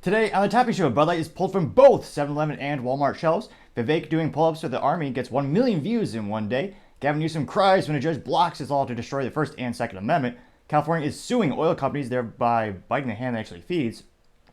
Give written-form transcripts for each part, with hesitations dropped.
Today on the Topping Show, Bud Light is pulled from both 7-Eleven and Walmart shelves. Vivek doing pull-ups with the army gets 1 million views in one day. Gavin Newsom cries when a judge blocks his law to destroy the First and Second Amendment. California is suing oil companies, thereby biting the hand that actually feeds.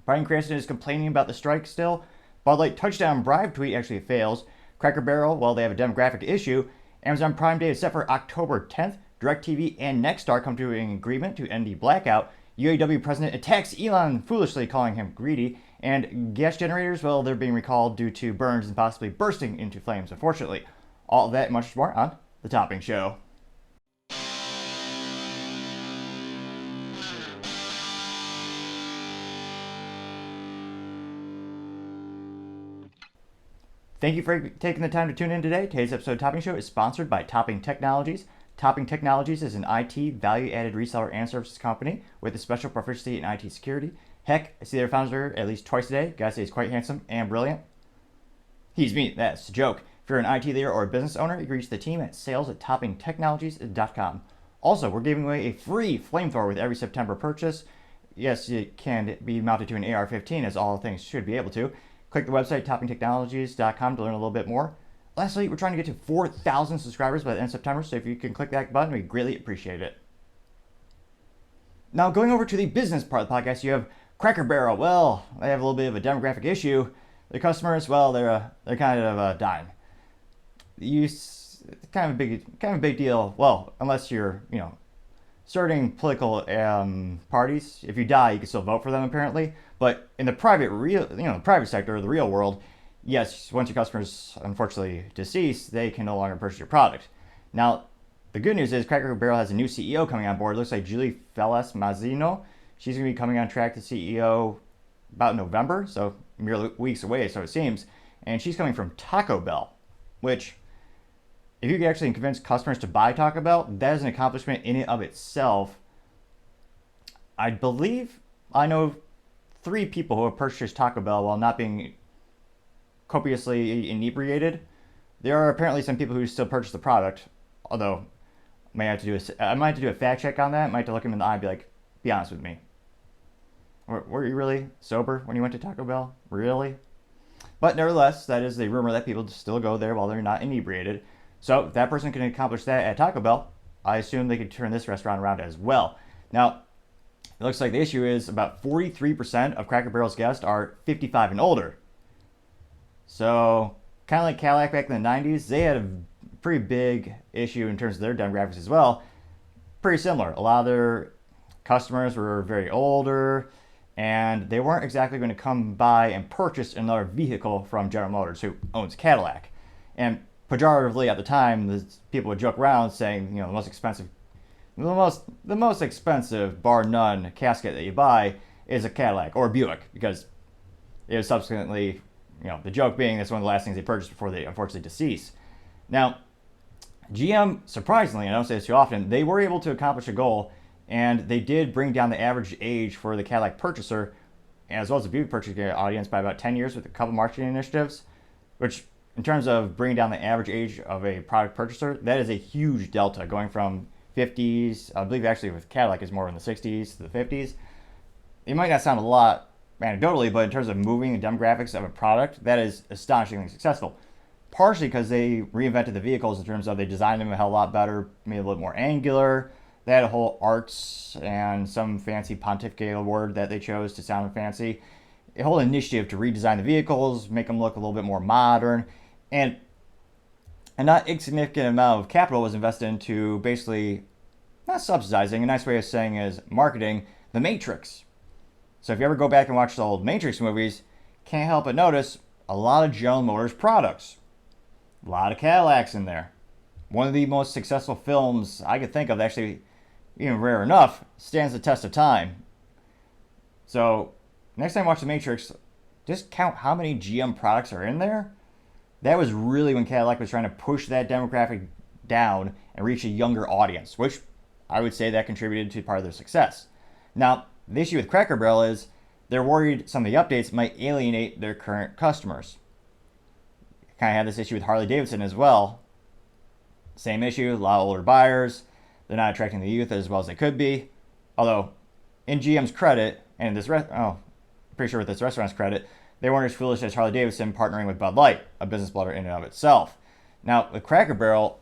Bryan Cranston is complaining about the strike still. Bud Light touchdown bribe tweet actually fails. Cracker Barrel, well, they have a demographic issue. Amazon Prime Day is set for October 10th. DirecTV and Nexstar come to an agreement to end the blackout. UAW President attacks Elon, foolishly calling him greedy. And gas generators, well, they're being recalled due to burns and possibly bursting into flames, unfortunately. All of that and much more on The Topping Show. Thank you for taking the time to tune in today. Today's episode of Topping Show is sponsored by Topping Technologies. Topping Technologies is an IT value-added reseller and services company with a special proficiency in IT security. Heck, I see their founder at least twice a day. Guys say he's quite handsome and brilliant. He's me, that's a joke. If you're an IT leader or a business owner, you can reach the team at sales@toppingtechnologies.com. Also, we're giving away a free flamethrower with every September purchase. Yes, it can be mounted to an AR-15, as all things should be able to. Click the website, toppingtechnologies.com, to learn a little bit more. Lastly, we're trying to get to 4,000 subscribers by the end of September, so if you can click that button, we greatly appreciate it. Now, going over to the business part of the podcast, you have Cracker Barrel. Well, they have a little bit of a demographic issue. The customers, well, they're kind of dying. Kind of a big deal. Well, unless you're, starting political parties. If you die, you can still vote for them, apparently. But in the private sector, the real world, yes, once your customers unfortunately deceased, they can no longer purchase your product. Now, the good news is Cracker Barrel has a new CEO coming on board. It looks like Julie Fellas Mazzino. She's going to be coming on track to CEO about November, so mere weeks away, so it seems. And she's coming from Taco Bell, which, if you can actually convince customers to buy Taco Bell, that is an accomplishment in and of itself. I believe I know 3 people who have purchased Taco Bell while not being copiously inebriated. There are apparently some people who still purchase the product, although I might have to do a fact check on that. I might have to look him in the eye and be like, be honest with me. Were you really sober when you went to Taco Bell? Really? But nevertheless, that is the rumor that people still go there while they're not inebriated. So if that person can accomplish that at Taco Bell, I assume they could turn this restaurant around as well. Now, it looks like the issue is about 43% of Cracker Barrel's guests are 55 and older. So, kind of like Cadillac back in the 90s, they had a pretty big issue in terms of their demographics as well. Pretty similar. A lot of their customers were very older, and they weren't exactly going to come by and purchase another vehicle from General Motors, who owns Cadillac. And pejoratively at the time, the people would joke around saying, the most expensive, bar none, casket that you buy is a Cadillac or a Buick, because it was subsequently, the joke being that's one of the last things they purchased before they unfortunately deceased. Now, GM, surprisingly, I don't say this too often, they were able to accomplish a goal, and they did bring down the average age for the Cadillac purchaser, as well as the Buick purchasing audience, by about 10 years with a couple marketing initiatives, which, in terms of bringing down the average age of a product purchaser, that is a huge delta, going from 50s, I believe actually with Cadillac is more in the 60s to the 50s. It might not sound a lot anecdotally, but in terms of moving the demographics of a product, that is astonishingly successful. Partially because they reinvented the vehicles in terms of they designed them a hell of a lot better, made it a little more angular. They had a whole arts and some fancy pontifical word that they chose to sound fancy. A whole initiative to redesign the vehicles, make them look a little bit more modern. And a not insignificant amount of capital was invested into basically, not subsidizing, a nice way of saying is marketing, the Matrix. So if you ever go back and watch the old Matrix movies, can't help but notice a lot of General Motors products. A lot of Cadillacs in there. One of the most successful films I could think of, actually, even rare enough, stands the test of time. So, next time you watch The Matrix, just count how many GM products are in there. That was really when Cadillac was trying to push that demographic down and reach a younger audience, which I would say that contributed to part of their success. Now, the issue with Cracker Barrel is they're worried some of the updates might alienate their current customers. Kind of had this issue with Harley Davidson as well. Same issue, a lot of older buyers. They're not attracting the youth as well as they could be. Although, in GM's credit, and this pretty sure with this restaurant's credit, they weren't as foolish as Harley Davidson partnering with Bud Light, a business blunder in and of itself. Now, with Cracker Barrel,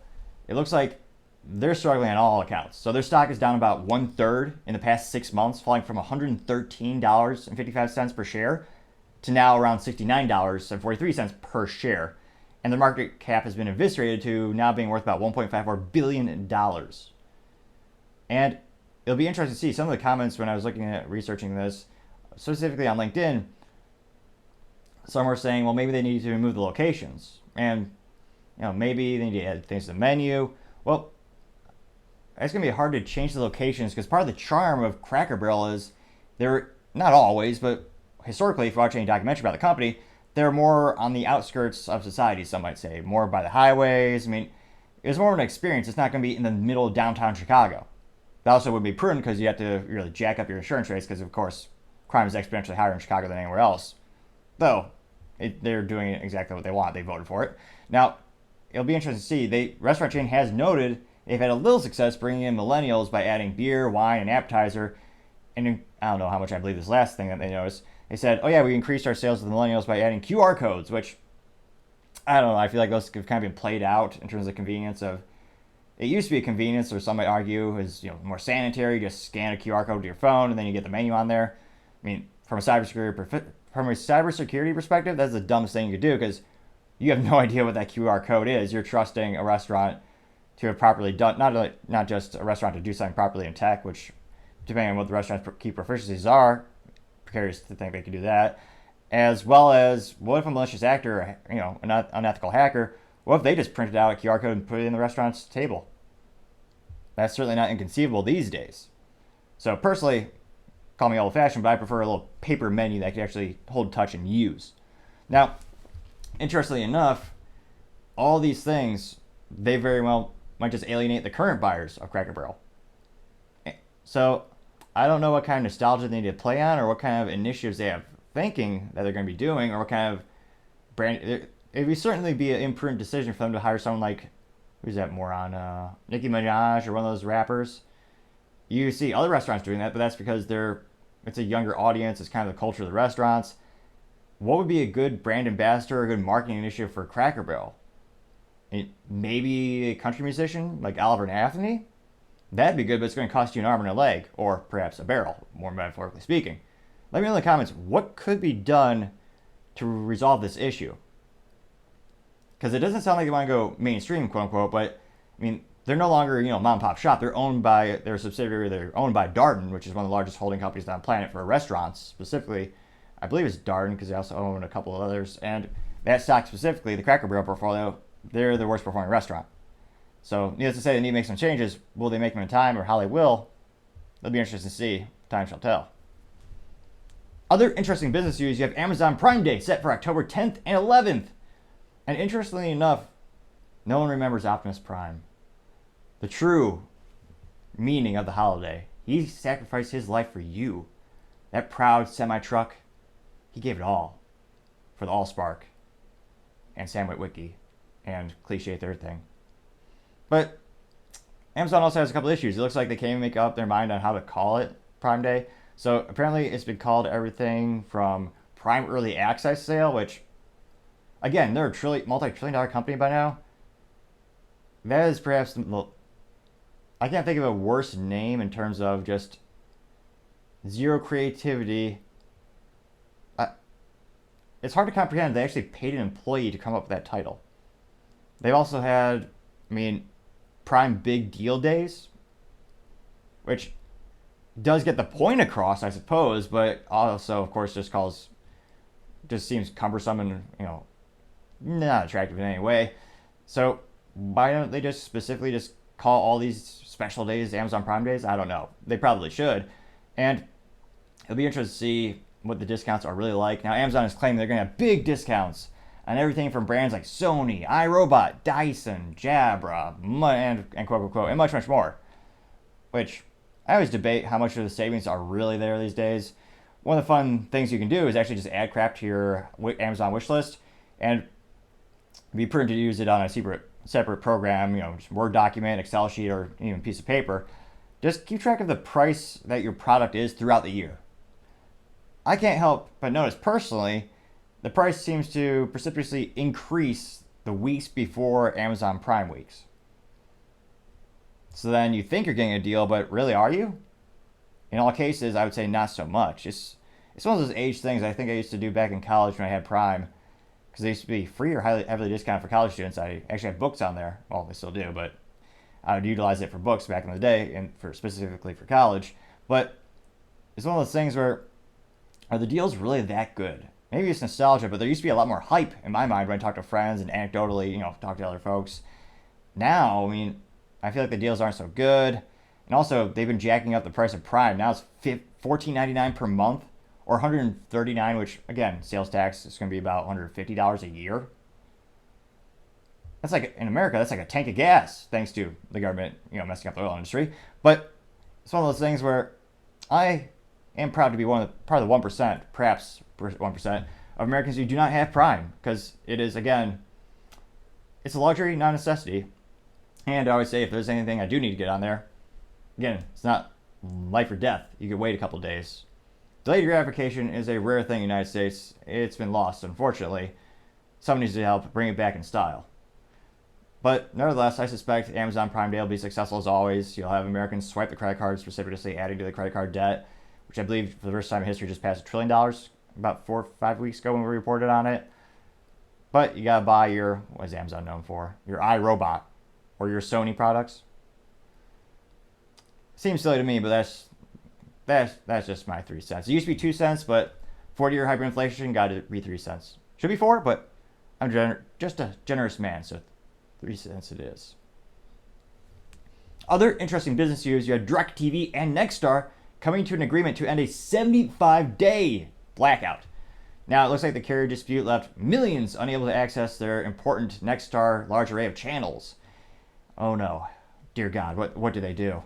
it looks like they're struggling on all accounts. So their stock is down about 1/3 in the past 6 months, falling from $113.55 per share to now around $69.43 per share. And the market cap has been eviscerated to now being worth about $1.54 billion. And it'll be interesting to see some of the comments when I was looking at researching this, specifically on LinkedIn. Some were saying, well, maybe they need to remove the locations. And, maybe they need to add things to the menu. Well, it's going to be hard to change the locations because part of the charm of Cracker Barrel is they're not always, but historically, if you watch any documentary about the company, they're more on the outskirts of society, some might say, more by the highways. I mean, it's more of an experience. It's not going to be in the middle of downtown Chicago. That also would be prudent because you have to really jack up your insurance rates because, of course, crime is exponentially higher in Chicago than anywhere else. Though, they're doing exactly what they want. They voted for it. Now, it'll be interesting to see. The restaurant chain has noted they've had a little success bringing in millennials by adding beer, wine, and appetizer. And I don't know how much I believe this last thing that they noticed. They said, oh yeah, we increased our sales to the millennials by adding QR codes, which, I don't know, I feel like those have kind of been played out in terms of convenience of, it used to be a convenience, or some might argue is more sanitary, just scan a QR code to your phone and then you get the menu on there. I mean, from a cybersecurity perspective, that's the dumbest thing you could do because you have no idea what that QR code is. You're trusting a restaurant to have properly done, not just a restaurant to do something properly in tech, which, depending on what the restaurant's key proficiencies are, precarious to think they could do that, as well as what if a malicious actor, an unethical hacker, what if they just printed out a QR code and put it in the restaurant's table? That's certainly not inconceivable these days. So personally, call me old-fashioned, but I prefer a little paper menu that I can actually hold, touch, and use. Now, interestingly enough, all these things, they very well might just alienate the current buyers of Cracker Barrel. So I don't know what kind of nostalgia they need to play on or what kind of initiatives they have thinking that they're going to be doing or what kind of brand. It would certainly be an imprudent decision for them to hire someone like, who's that moron, Nicki Minaj or one of those rappers. You see other restaurants doing that, but that's because it's a younger audience. It's kind of the culture of the restaurants. What would be a good brand ambassador or a good marketing initiative for Cracker Barrel? Maybe a country musician like Oliver and Anthony? That'd be good, but it's going to cost you an arm and a leg, or perhaps a barrel, more metaphorically speaking. Let me know in the comments, what could be done to resolve this issue? Because it doesn't sound like they want to go mainstream, quote unquote, but I mean, they're no longer, mom and pop shop. They're owned by their subsidiary. They're owned by Darden, which is one of the largest holding companies on the planet for restaurants. Specifically, I believe it's Darden because they also own a couple of others. And that stock specifically, the Cracker Barrel portfolio, they're the worst performing restaurant. So, needless to say, they need to make some changes. Will they make them in time or how they will? It'll be interesting to see. Time shall tell. Other interesting business news, you have Amazon Prime Day set for October 10th and 11th. And interestingly enough, no one remembers Optimus Prime. The true meaning of the holiday. He sacrificed his life for you. That proud semi-truck, he gave it all for the Allspark and Sam Witwicky and cliche third thing. But Amazon also has a couple issues. It looks like they can't even make up their mind on how to call it Prime Day. So apparently it's been called everything from Prime Early Access Sale, which, again, they're a multi-trillion-dollar company by now. That is perhaps, I can't think of a worse name in terms of just zero creativity. It's hard to comprehend they actually paid an employee to come up with that title. They've also had, Prime Big Deal Days, which does get the point across, I suppose, but also, of course, just seems cumbersome and, not attractive in any way. So why don't they just specifically just call all these special days Amazon Prime Days? I don't know. They probably should. And it'll be interesting to see what the discounts are really like. Now, Amazon is claiming they're going to have big discounts on everything from brands like Sony, iRobot, Dyson, Jabra, and quote, unquote, and much, much more. Which I always debate how much of the savings are really there these days. One of the fun things you can do is actually just add crap to your Amazon wish list and be prudent to use it on a separate program, just Word document, Excel sheet, or even piece of paper. Just keep track of the price that your product is throughout the year. I can't help but notice personally, the price seems to precipitously increase the weeks before Amazon Prime weeks. So then you think you're getting a deal, but really are you? In all cases, I would say not so much. It's one of those age things I think I used to do back in college when I had Prime, because they used to be free or heavily discounted for college students. I actually had books on there. Well, they still do, but I would utilize it for books back in the day and specifically for college. But it's one of those things where, are the deals really that good? Maybe it's nostalgia, but there used to be a lot more hype in my mind when I talk to friends and anecdotally, talk to other folks. Now, I feel like the deals aren't so good. And also, they've been jacking up the price of Prime. Now it's $14.99 per month or $139, which, again, sales tax is going to be about $150 a year. That's like, in America, that's like a tank of gas, thanks to the government, messing up the oil industry. But it's one of those things where I am proud to be part of the 1%, perhaps 1% of Americans who do not have Prime, because it is, again, it's a luxury, not a necessity. And I always say, if there's anything I do need to get on there, again, it's not life or death. You can wait a couple days. Delayed gratification is a rare thing in the United States. It's been lost, unfortunately. Someone needs to help bring it back in style. But nevertheless, I suspect Amazon Prime Day will be successful as always. You'll have Americans swipe the credit cards, precipitously adding to the credit card debt, which I believe for the first time in history just passed $1 trillion about 4 or 5 weeks ago when we reported on it. But you gotta buy what is Amazon known for? Your iRobot or your Sony products. Seems silly to me, but that's just my 3 cents. It used to be 2 cents, but 40-year hyperinflation got to be 3 cents. Should be 4, but I'm just a generous man, so 3 cents it is. Other interesting business news, you had DirecTV and Nexstar coming to an agreement to end a 75-day blackout. Now, it looks like the carrier dispute left millions unable to access their important Nexstar large array of channels. Oh no. Dear God, what do they do?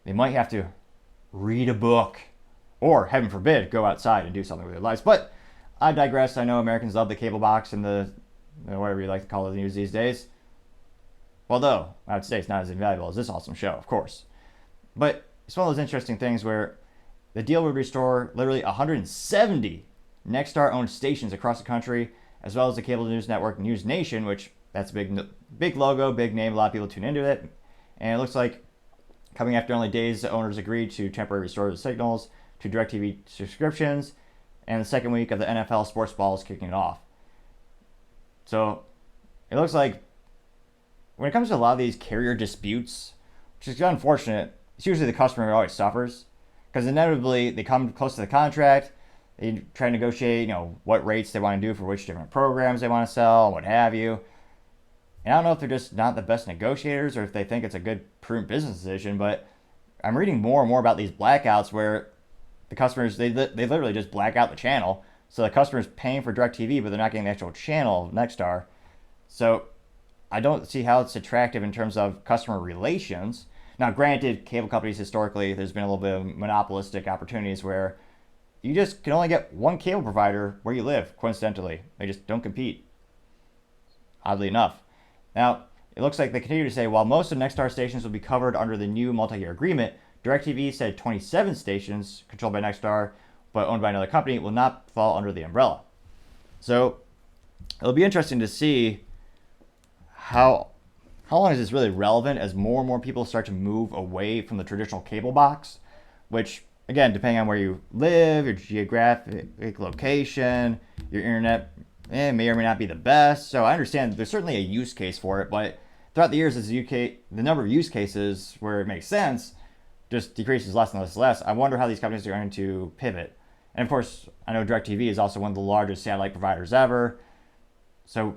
They might have to read a book, or, heaven forbid, go outside and do something with their lives. But I digress. I know Americans love the cable box and the whatever you like to call the news these days. Although, I would say it's not as invaluable as this awesome show, of course. But it's one of those interesting things where the deal would restore literally 170 Nexstar-owned stations across the country, as well as the cable news network News Nation, which that's a big logo, big name. A lot of people tune into it. And it looks like coming after only days, the owners agreed to temporarily restore the signals to DirecTV subscriptions, and the second week of the NFL sports ball is kicking it off. So it looks like when it comes to a lot of these carrier disputes, which is unfortunate, it's usually the customer who always suffers, because inevitably they come close to the contract, they try to negotiate, what rates they want to do for which different programs they want to sell, what have you. And I don't know if they're just not the best negotiators or if they think it's a good, prudent business decision, but I'm reading more and more about these blackouts where the customers, they literally just black out the channel. So the customer's paying for DirecTV, but they're not getting the actual channel of Nexstar. So I don't see how it's attractive in terms of customer relations. Now, granted, cable companies historically, there's been a little bit of monopolistic opportunities where you just can only get one cable provider where you live, coincidentally. They just don't compete, oddly enough. Now, it looks like they continue to say, while most of Nexstar stations will be covered under the new multi-year agreement, DirecTV said 27 stations controlled by Nexstar but owned by another company will not fall under the umbrella. So it'll be interesting to see how long is this really relevant as more and more people start to move away from the traditional cable box, which, again, depending on where you live, your geographic location, your internet, may or may not be the best. So I understand there's certainly a use case for it, but throughout the years, as the number of use cases where it makes sense just decreases less and less. I wonder how these companies are going to pivot. And of course, I know DirecTV is also one of the largest satellite providers ever. So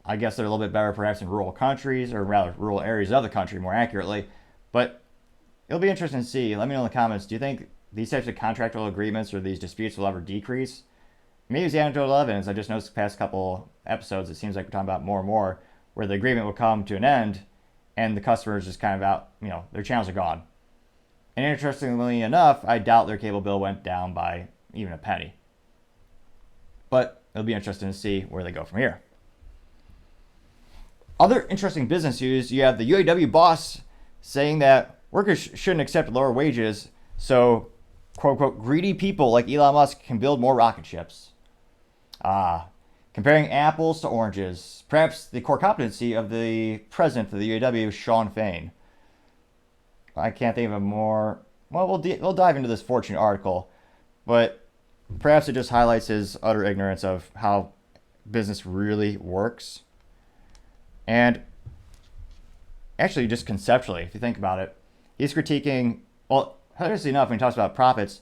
I guess they're a little bit better perhaps in rural countries, or rather rural areas of the country more accurately. But it'll be interesting to see. Let me know in the comments. Do you think these types of contractual agreements or these disputes will ever decrease? Maybe it's anecdotal evidence. I just noticed the past couple episodes, it seems like we're talking about more and more, where the agreement will come to an end and the customers just kind of out, their channels are gone. And interestingly enough, I doubt their cable bill went down by even a penny. But it'll be interesting to see where they go from here. Other interesting business news, you have the UAW boss saying that workers shouldn't accept lower wages, so quote unquote greedy people like Elon Musk can build more rocket ships. Comparing apples to oranges, perhaps the core competency of the president of the UAW, Sean Fain. I can't think of a more. Well, we'll dive into this fortunate article, but perhaps it just highlights his utter ignorance of how business really works. And actually, just conceptually, if you think about it, he's critiquing, well, hilariously enough, when he talks about profits,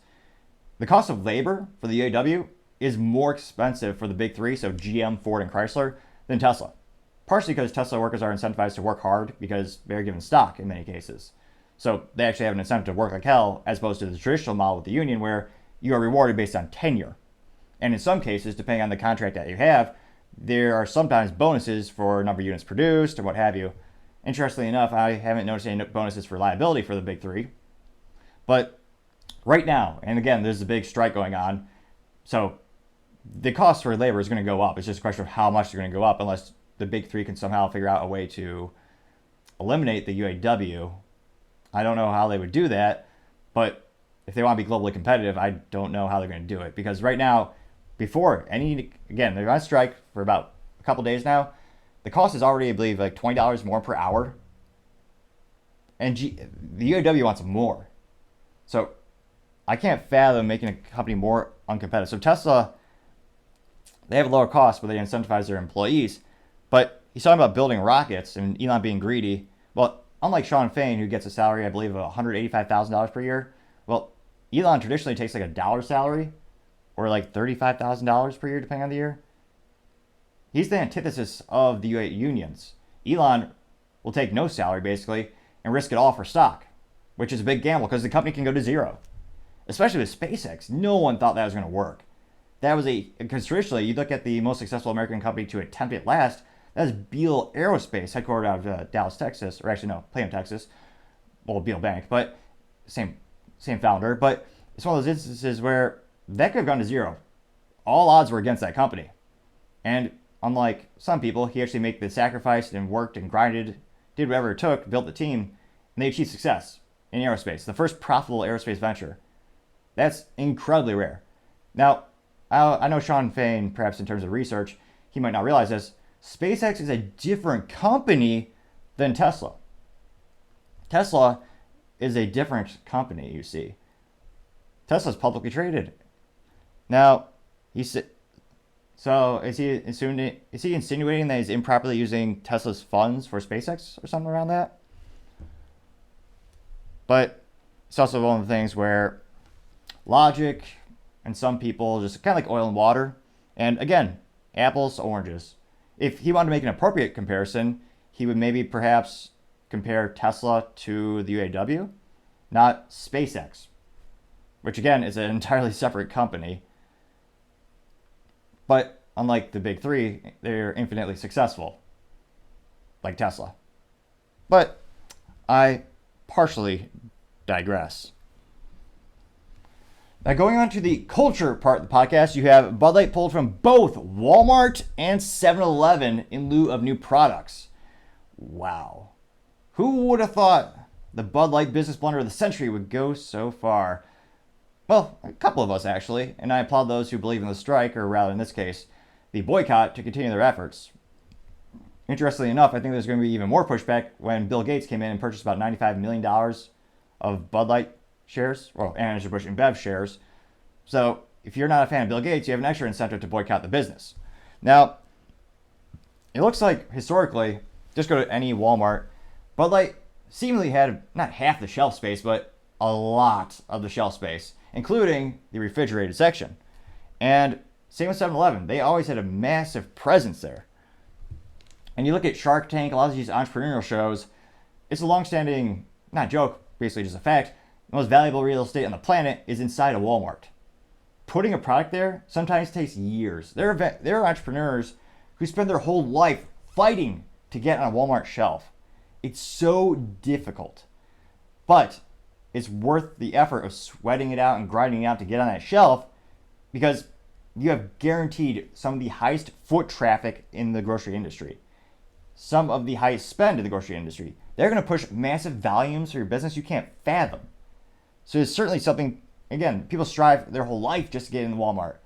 the cost of labor for the UAW is more expensive for the big three, so GM, Ford, and Chrysler, than Tesla. Partially because Tesla workers are incentivized to work hard because they're given stock in many cases. So they actually have an incentive to work like hell, as opposed to the traditional model with the union where you are rewarded based on tenure. And in some cases, depending on the contract that you have, there are sometimes bonuses for number of units produced or what have you. Interestingly enough, I haven't noticed any bonuses for liability for the big three. But right now, and again, there's a big strike going on, so the cost for labor is going to go up. It's just a question of how much they're going to go up, unless the big three can somehow figure out a way to eliminate the UAW. I don't know how they would do that, but if they want to be globally competitive, I don't know how they're going to do it. Because right now, again, they're on strike for about a couple days now. The cost is already, I believe, like $20 more per hour. And the UAW wants more. So I can't fathom making a company more uncompetitive. So Tesla, they have a lower cost, but they incentivize their employees. But he's talking about building rockets and Elon being greedy. Well, unlike Sean Fain, who gets a salary, I believe, of $185,000 per year, well, Elon traditionally takes like a dollar salary or like $35,000 per year, depending on the year. He's the antithesis of the unions. Elon will take no salary, basically, and risk it all for stock, which is a big gamble because the company can go to zero. Especially with SpaceX. No one thought that was going to work. Because traditionally, you look at the most successful American company to attempt it last, that's Beale Aerospace, headquartered out of Dallas, Texas, or actually no, Plano, Texas. Well, Beale Bank, but same founder. But it's one of those instances where that could have gone to zero. All odds were against that company. And unlike some people, he actually made the sacrifice and worked and grinded, did whatever it took, built the team, and they achieved success in aerospace. The first profitable aerospace venture. That's incredibly rare. Now, I know Sean Fain, perhaps in terms of research, he might not realize this. SpaceX is a different company than Tesla. Tesla is a different company, you see. Tesla's publicly traded. Now, is he insinuating that he's improperly using Tesla's funds for SpaceX or something around that? But it's also one of the things where logic and some people just kind of like oil and water. And again, apples to oranges. If he wanted to make an appropriate comparison, he would maybe perhaps compare Tesla to the UAW, not SpaceX, which again is an entirely separate company. But unlike the big three, they're infinitely successful, like Tesla. But I partially digress. Now, going on to the culture part of the podcast, you have Bud Light pulled from both Walmart and 7-Eleven in lieu of new products. Wow. Who would have thought the Bud Light business blunder of the century would go so far? Well, a couple of us, actually, and I applaud those who believe in the strike, or rather, in this case, the boycott, to continue their efforts. Interestingly enough, I think there's going to be even more pushback when Bill Gates came in and purchased about $95 million of Bud Light shares, or Anheuser-Busch InBev shares. So if you're not a fan of Bill Gates, you have an extra incentive to boycott the business. Now, it looks like historically, just go to any Walmart, Bud Light seemingly had not half the shelf space, but a lot of the shelf space, including the refrigerated section. And same with 7-Eleven. They always had a massive presence there. And you look at Shark Tank, a lot of these entrepreneurial shows, it's a long-standing, not joke, basically just a fact, the most valuable real estate on the planet is inside a Walmart. Putting a product there sometimes takes years. There are entrepreneurs who spend their whole life fighting to get on a Walmart shelf. It's so difficult. But it's worth the effort of sweating it out and grinding it out to get on that shelf because you have guaranteed some of the highest foot traffic in the grocery industry. Some of the highest spend in the grocery industry. They're going to push massive volumes for your business you can't fathom. So it's certainly something again, people strive their whole life just to get in Walmart.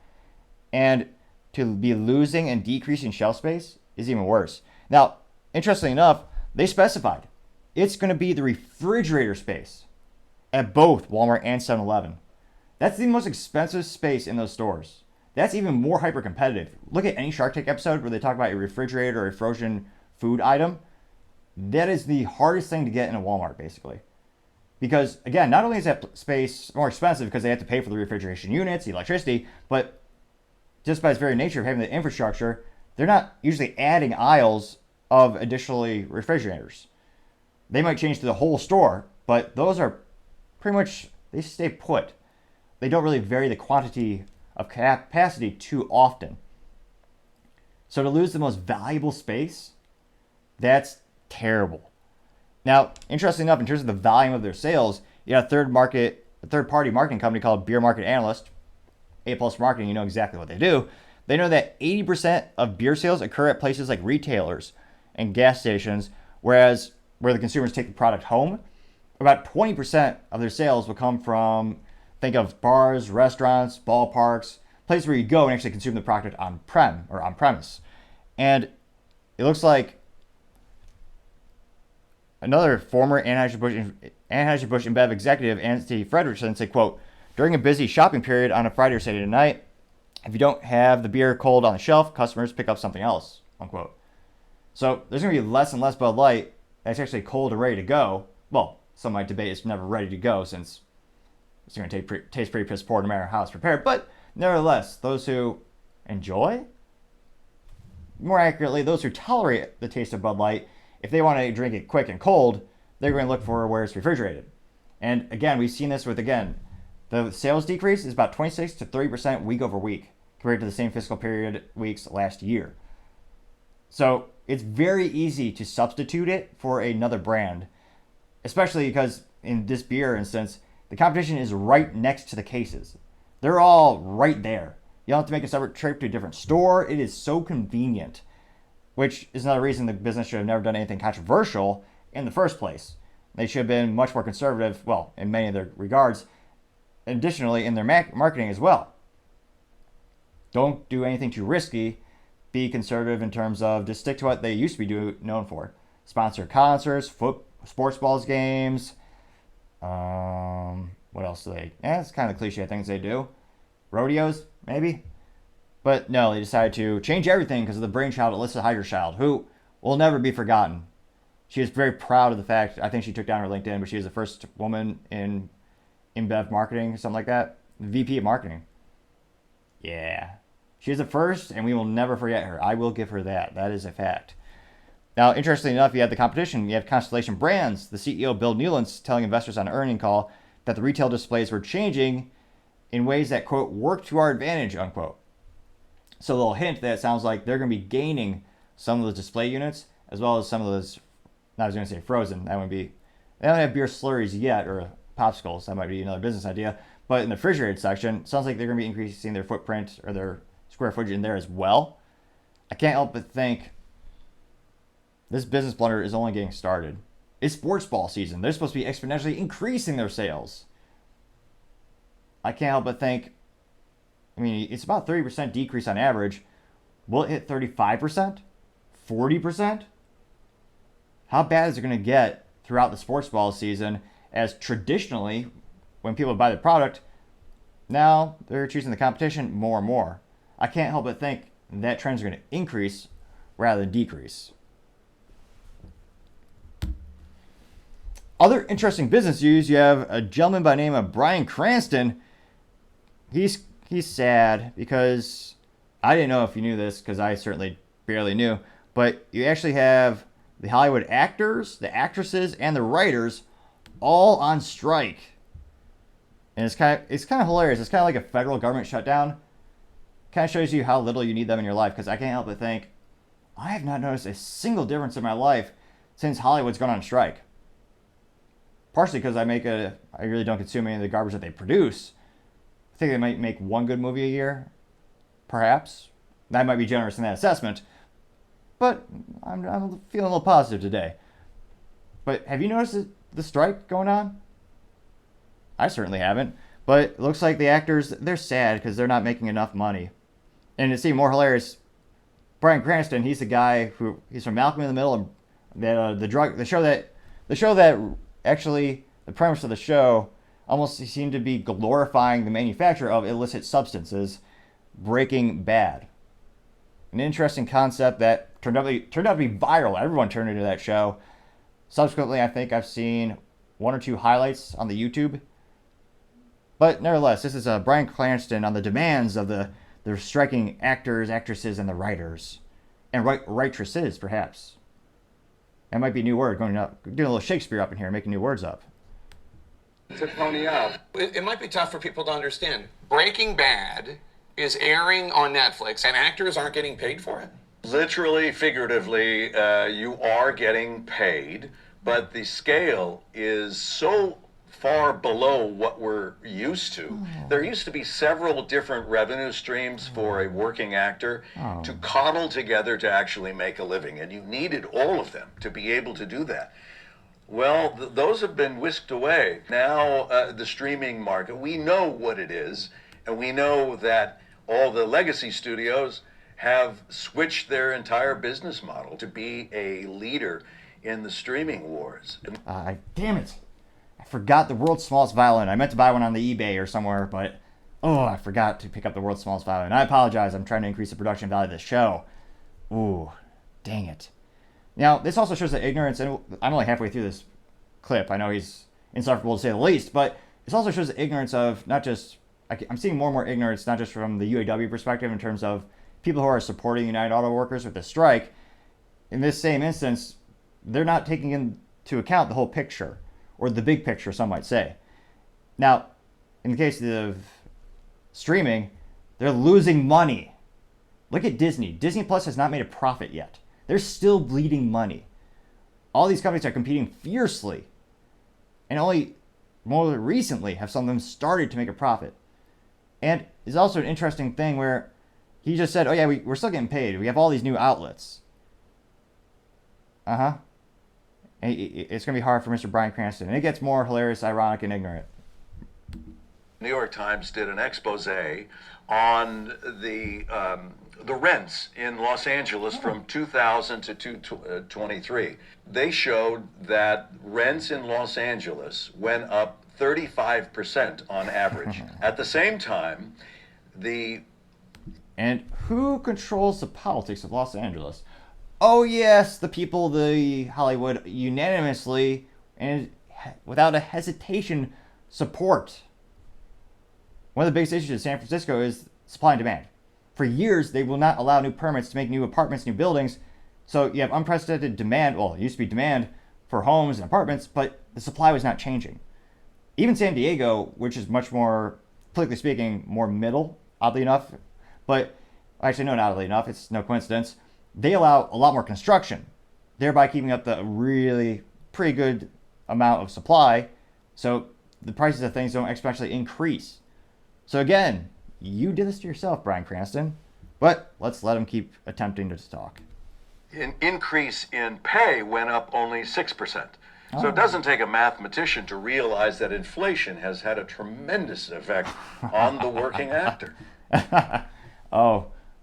And to be losing and decreasing shelf space is even worse. Now, interestingly enough, they specified it's going to be the refrigerator space at both Walmart and 7-Eleven. That's the most expensive space in those stores. That's even more hyper competitive. Look at any Shark Tank episode where they talk about a refrigerator or a frozen food item. That is the hardest thing to get in a Walmart, basically. Because, again, not only is that space more expensive because they have to pay for the refrigeration units, the electricity, but just by its very nature of having the infrastructure, they're not usually adding aisles of additionally refrigerators. They might change to the whole store, but those are pretty much, they stay put. They don't really vary the quantity of capacity too often. So to lose the most valuable space, that's terrible. Now, interestingly enough, in terms of the volume of their sales, you have a third-party marketing company called Beer Market Analyst, A+ Marketing, you know exactly what they do. They know that 80% of beer sales occur at places like retailers and gas stations, whereas where the consumers take the product home, about 20% of their sales will come from, think of bars, restaurants, ballparks, places where you go and actually consume the product on-prem or on-premise. And it looks like another former Anheuser-Busch InBev executive, Anthony Frederickson, said, quote, "During a busy shopping period on a Friday or Saturday night, if you don't have the beer cold on the shelf, customers pick up something else," unquote. So there's going to be less and less Bud Light that's actually cold and ready to go. Well, some might debate it's never ready to go since it's going to taste pretty piss poor no matter how it's prepared. But nevertheless, those who enjoy, more accurately, those who tolerate the taste of Bud Light, if they want to drink it quick and cold, they're going to look for where it's refrigerated. And again, we've seen this with, again, the sales decrease is about 26 to 30% week over week compared to the same fiscal period weeks last year. So it's very easy to substitute it for another brand, especially because in this beer instance, the competition is right next to the cases. They're all right there. You don't have to make a separate trip to a different store. It is so convenient, which is another reason the business should have never done anything controversial in the first place. They should have been much more conservative, well, in many of their regards, additionally in their marketing as well. Don't do anything too risky. Be conservative in terms of just stick to what they used to be known for. Sponsor concerts, sports balls games. What else do they? It's kind of cliche things they do. Rodeos, maybe. But no, they decided to change everything because of the brainchild of Alyssa Heiderchild, who will never be forgotten. She is very proud of the fact, I think she took down her LinkedIn, but she is the first woman in InBev marketing, something like that. VP of marketing. Yeah. She is the first, and we will never forget her. I will give her that. That is a fact. Now, interestingly enough, you have the competition. You have Constellation Brands. The CEO, Bill Newlands, telling investors on an earnings call that the retail displays were changing in ways that, quote, work to our advantage, unquote. So a little hint that it sounds like they're going to be gaining some of those display units, as well as some of those, I was going to say frozen. That would be, they don't have beer slurries yet, or popsicles. That might be another business idea. But in the refrigerated section, it sounds like they're going to be increasing their footprint or their square footage in there as well. I can't help but think this business blunder is only getting started. It's sports ball season. They're supposed to be exponentially increasing their sales. I can't help but think, I mean, it's about 30% decrease on average. Will it hit 35%? 40%? How bad is it going to get throughout the sports ball season, as traditionally, when people buy the product, now they're choosing the competition more and more. I can't help but think that trends are going to increase rather than decrease. Other interesting business news, you have a gentleman by the name of Bryan Cranston. He's sad because I didn't know if you knew this, because I certainly barely knew, but you actually have the Hollywood actors, the actresses, and the writers all on strike. And it's kind of hilarious. It's kind of like a federal government shutdown. Kind of shows you how little you need them in your life, because I can't help but think, I have not noticed a single difference in my life since Hollywood's gone on strike. Partially because I really don't consume any of the garbage that they produce. I think they might make one good movie a year, perhaps. That might be generous in that assessment, but I'm feeling a little positive today. But have you noticed the strike going on? I certainly haven't. But it looks like the actors, they're sad because they're not making enough money. And to see more hilarious, Bryan Cranston, he's the guy he's from Malcolm in the Middle, and the show that actually, the premise of the show almost seemed to be glorifying the manufacture of illicit substances, Breaking Bad. An interesting concept that turned out to be viral. Everyone turned into that show. Subsequently, I think I've seen one or two highlights on the YouTube. But nevertheless, this is Bryan Cranston on the demands of the striking actors, actresses, and the writers. And writresses, perhaps. That might be a new word, doing a little Shakespeare up in here, making new words up. To pony up. It might be tough for people to understand. Breaking Bad is airing on Netflix, and actors aren't getting paid for it? Literally, figuratively, you are getting paid, but the scale is so far below what we're used to. There used to be several different revenue streams for a working actor to coddle together to actually make a living, and you needed all of them to be able to do that. Well, those have been whisked away. Now, the streaming market, we know what it is, and we know that all the legacy studios have switched their entire business model to be a leader in the streaming wars. Damn it. I forgot the world's smallest violin. I meant to buy one on the eBay or somewhere, but I forgot to pick up the world's smallest violin. I apologize. I'm trying to increase the production value of this show. Ooh, dang it. Now, this also shows the ignorance, and I'm only halfway through this clip. I know he's insufferable to say the least, but this also shows the ignorance of not just, I'm seeing more and more ignorance, not just from the UAW perspective in terms of people who are supporting United Auto Workers with the strike. In this same instance, they're not taking into account the whole picture, or the big picture, some might say. Now, in the case of streaming, they're losing money. Look at Disney. Disney Plus has not made a profit yet. They're still bleeding money. All these companies are competing fiercely. And only more recently have some of them started to make a profit. And it's also an interesting thing where he just said, we're still getting paid. We have all these new outlets. And it's going to be hard for Mr. Bryan Cranston. And it gets more hilarious, ironic, and ignorant. New York Times did an expose on the rents in Los Angeles from 2000 to 2023. They showed that rents in Los Angeles went up 35% on average. At the same time, And who controls the politics of Los Angeles? Oh yes, the people, the Hollywood, unanimously and without a hesitation support. One of the biggest issues in San Francisco is supply and demand. For years, they will not allow new permits to make new apartments, new buildings. So you have unprecedented demand. Well, it used to be demand for homes and apartments, but the supply was not changing. Even San Diego, which is much more, politically speaking, more middle, oddly enough, but actually, no, not oddly enough, it's no coincidence, they allow a lot more construction, thereby keeping up the really pretty good amount of supply, so the prices of things don't exponentially increase. So again, you did this to yourself, Bryan Cranston, but let's let him keep attempting to talk. An increase in pay went up only 6%. So it doesn't take a mathematician to realize that inflation has had a tremendous effect on the working actor.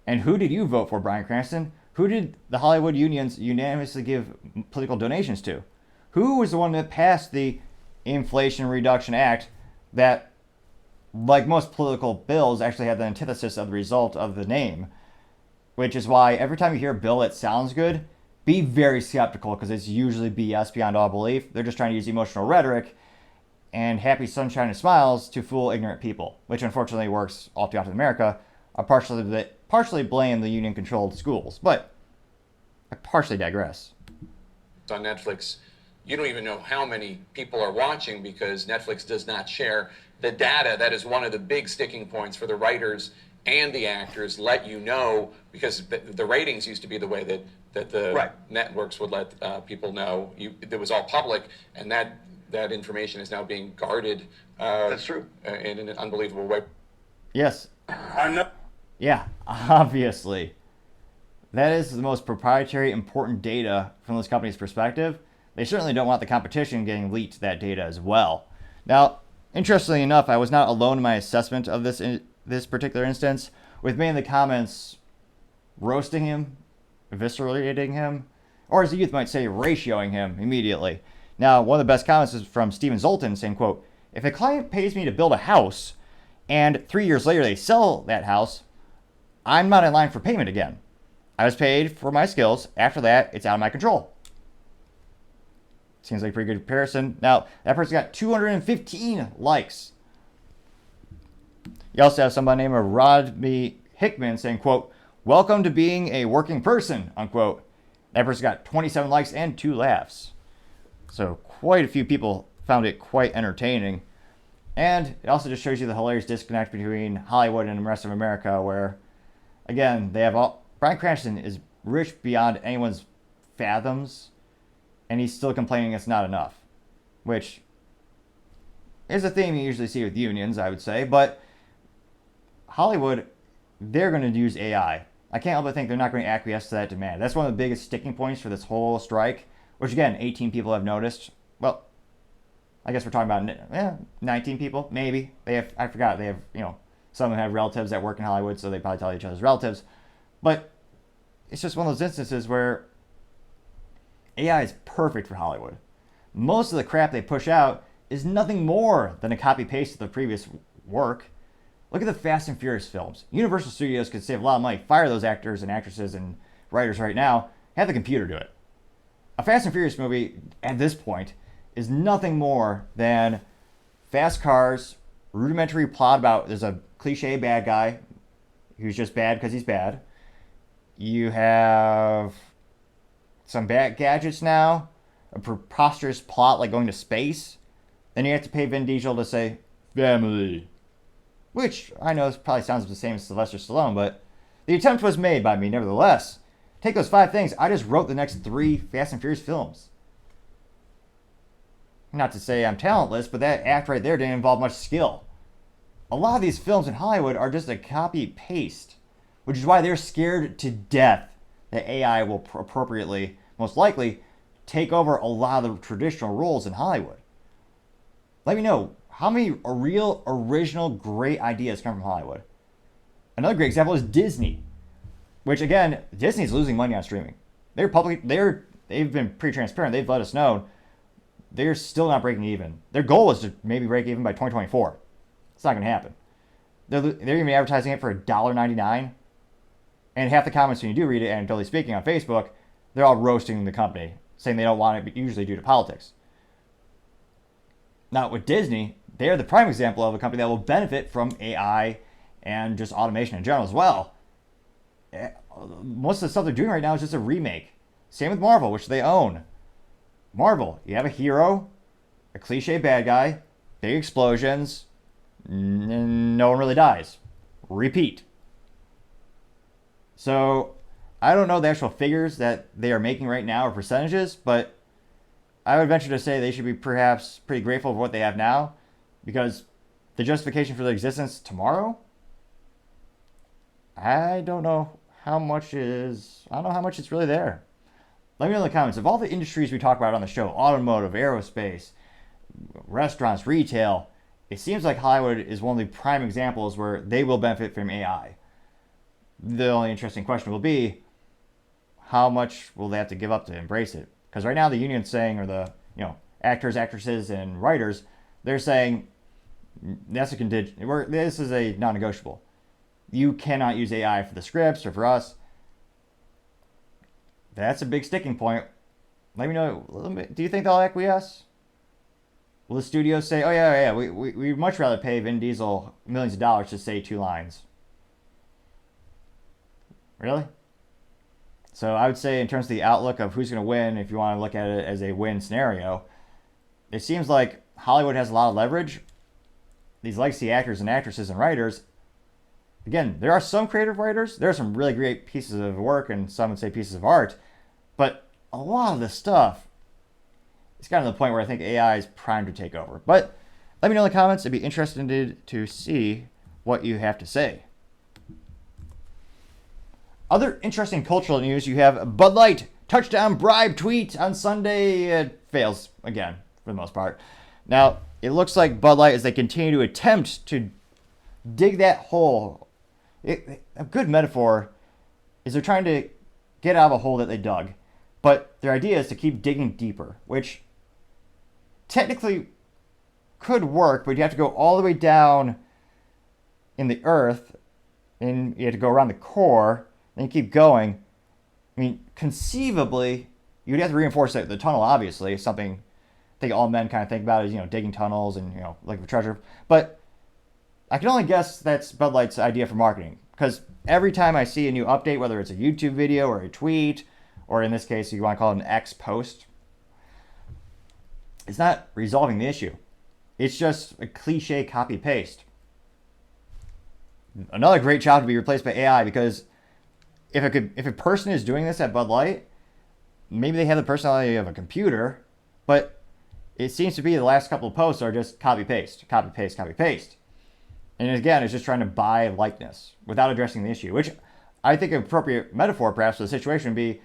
And who did you vote for, Bryan Cranston? Who did the Hollywood unions unanimously give political donations to? Who was the one that passed the Inflation Reduction Act that, like most political bills, actually had the antithesis of the result of the name? Which is why every time you hear a bill that sounds good, be very skeptical, because it's usually BS beyond all belief. They're just trying to use emotional rhetoric and happy sunshine and smiles to fool ignorant people, which unfortunately works all throughout America. I partially blame the union-controlled schools, but I partially digress. On Netflix, you don't even know how many people are watching because Netflix does not share the data. That is one of the big sticking points for the writers and the actors. Let you know, because the ratings used to be the way that the networks would let people know. It was all public, and that information is now being guarded. That's true. In an unbelievable way. Yes. I know. Yeah, obviously. That is the most proprietary, important data from this company's perspective. They certainly don't want the competition getting leaked that data as well. Now, Interestingly enough, I was not alone in my assessment of this particular instance, with many in the comments roasting him, eviscerating him, or as the youth might say, ratioing him immediately. Now, one of the best comments is from Steven Zoltan saying, quote, "If a client pays me to build a house and 3 years later they sell that house, I'm not in line for payment again. I was paid for my skills. After that, it's out of my control." Seems like a pretty good comparison. Now, that person got 215 likes. You also have somebody named Rodney Hickman saying, quote, "Welcome to being a working person," unquote. That person got 27 likes and 2 laughs. So quite a few people found it quite entertaining. And it also just shows you the hilarious disconnect between Hollywood and the rest of America, where, again, they have all... Bryan Cranston is rich beyond anyone's fathoms, and he's still complaining it's not enough, which is a theme you usually see with unions, I would say. But Hollywood, they're going to use AI. I can't help but think they're not going to acquiesce to that demand. That's one of the biggest sticking points for this whole strike, which, again, 18 people have noticed. Well, I guess we're talking about 19 people, maybe. I forgot, they have, some of them have relatives that work in Hollywood, so they probably tell each other's relatives. But it's just one of those instances where AI is perfect for Hollywood. Most of the crap they push out is nothing more than a copy-paste of the previous work. Look at the Fast and Furious films. Universal Studios could save a lot of money, fire those actors and actresses and writers right now, have the computer do it. A Fast and Furious movie, at this point, is nothing more than fast cars, rudimentary plot about there's a cliche bad guy who's just bad because he's bad. You have some bad gadgets now, a preposterous plot like going to space. Then you have to pay Vin Diesel to say, family. Which I know probably sounds the same as Sylvester Stallone, but the attempt was made by me nevertheless. Take those 5 things, I just wrote the next 3 Fast and Furious films. Not to say I'm talentless, but that act right there didn't involve much skill. A lot of these films in Hollywood are just a copy-paste, which is why they're scared to death that AI will appropriately, most likely, take over a lot of the traditional roles in Hollywood. Let me know, how many real, original, great ideas come from Hollywood? Another great example is Disney, which, again, Disney's losing money on streaming. They've been pretty transparent. They've let us know they're still not breaking even. Their goal is to maybe break even by 2024. It's not going to happen. They're even advertising it for $1.99. And half the comments when you do read it, anecdotally speaking, on Facebook, they're all roasting the company, saying they don't want it, usually due to politics. Now, with Disney, they're the prime example of a company that will benefit from AI and just automation in general as well. Most of the stuff they're doing right now is just a remake. Same with Marvel, which they own. Marvel, you have a hero, a cliche bad guy, big explosions, no one really dies. Repeat. So, I don't know the actual figures that they are making right now or percentages, but I would venture to say they should be perhaps pretty grateful for what they have now, because the justification for their existence tomorrow, I don't know how much it's really there. Let me know in the comments, of all the industries we talk about on the show, automotive, aerospace, restaurants, retail, it seems like Hollywood is one of the prime examples where they will benefit from AI. The only interesting question will be, how much will they have to give up to embrace it? Because right now the union's saying, or the actors, actresses, and writers, they're saying that's a contingent. This is a non-negotiable. You cannot use AI for the scripts or for us. That's a big sticking point. Let me know. Do you think they'll acquiesce? Will the studios say, "Oh yeah, we'd much rather pay Vin Diesel millions of dollars to say 2 lines"? Really? So I would say, in terms of the outlook of who's going to win, if you want to look at it as a win scenario, it seems like Hollywood has a lot of leverage. These legacy actors and actresses and writers, again, there are some creative writers. There are some really great pieces of work, and some would say pieces of art. But a lot of this stuff, it's gotten to the point where I think AI is primed to take over. But let me know in the comments. I'd be interested to see what you have to say. Other interesting cultural news, you have Bud Light touchdown bribe tweet on Sunday. It fails again, for the most part. Now, it looks like Bud Light, as they continue to attempt to dig that hole. A good metaphor is they're trying to get out of a hole that they dug. But their idea is to keep digging deeper, which technically could work, but you have to go all the way down in the earth, and you have to go around the core, and you keep going. I mean, conceivably, you'd have to reinforce the tunnel, obviously. Something I think all men kind of think about is, digging tunnels and, looking for treasure. But I can only guess that's Bud Light's idea for marketing. Because every time I see a new update, whether it's a YouTube video or a tweet, or in this case, you want to call it an X post, it's not resolving the issue. It's just a cliche copy-paste. Another great job to be replaced by AI, because if a person is doing this at Bud Light, maybe they have the personality of a computer, but it seems to be the last couple of posts are just copy-paste, copy-paste, copy-paste. And again, it's just trying to buy likeness without addressing the issue, which I think an appropriate metaphor perhaps for the situation would be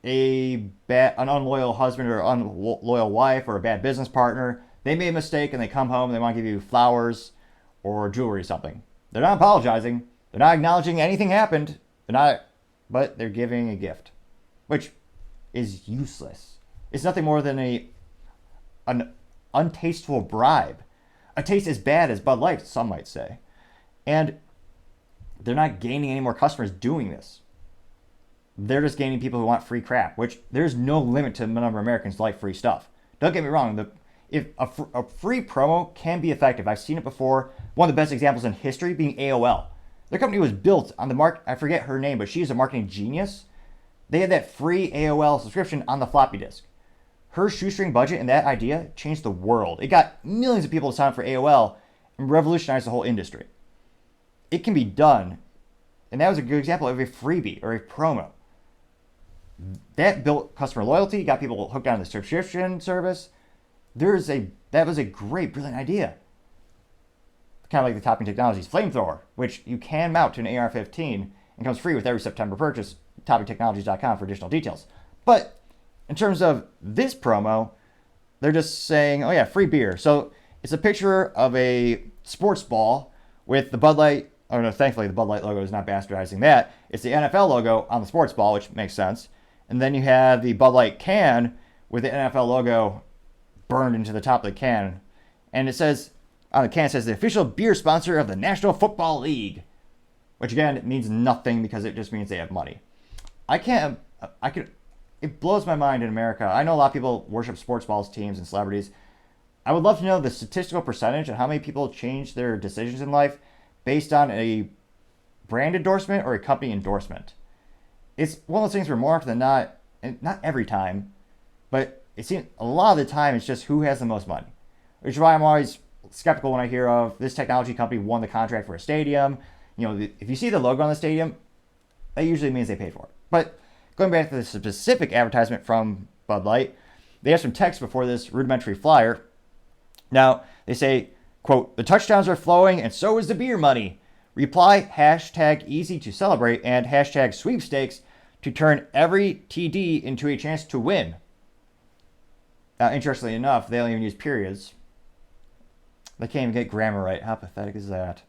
an unloyal husband or unloyal wife or a bad business partner. They made a mistake and they come home and they want to give you flowers or jewelry or something. They're not apologizing. They're not acknowledging anything happened. But they're giving a gift, which is useless. It's nothing more than an untasteful bribe. A taste as bad as Bud Light, some might say. And they're not gaining any more customers doing this. They're just gaining people who want free crap, which there's no limit to the number of Americans who like free stuff. Don't get me wrong. If a free promo can be effective, I've seen it before. One of the best examples in history being AOL. Their company was built on I forget her name, but she's a marketing genius. They had that free AOL subscription on the floppy disk. Her shoestring budget and that idea changed the world. It got millions of people to sign up for AOL and revolutionized the whole industry. It can be done. And that was a good example of a freebie or a promo. That built customer loyalty, got people hooked on the subscription service. That was a great, brilliant idea. Kind of like the Topping Technologies flamethrower, which you can mount to an AR-15 and comes free with every September purchase. ToppingTechnologies.com for additional details. But in terms of this promo, they're just saying, oh yeah, free beer. So it's a picture of a sports ball with the Bud Light, oh no, thankfully the Bud Light logo is not bastardizing that. It's the NFL logo on the sports ball, which makes sense. And then you have the Bud Light can with the NFL logo burned into the top of the can. And it says, on the can it says, the official beer sponsor of the National Football League. Which again, it means nothing because it just means they have money. It blows my mind in America. I know a lot of people worship sports balls, teams, and celebrities. I would love to know the statistical percentage of how many people change their decisions in life based on a brand endorsement or a company endorsement. It's one of those things where more often than not, and not every time, but it seems a lot of the time it's just who has the most money. Which is why I'm always skeptical when I hear of this technology company won the contract for a stadium. If you see the logo on the stadium, that usually means they paid for it. But going back to the specific advertisement from Bud Light, they have some text before this rudimentary flyer. Now, they say, quote, the touchdowns are flowing and so is the beer money. Reply hashtag easy to celebrate and hashtag sweepstakes to turn every TD into a chance to win. Now, interestingly enough, they don't even use periods. They can't even get grammar right. How pathetic is that?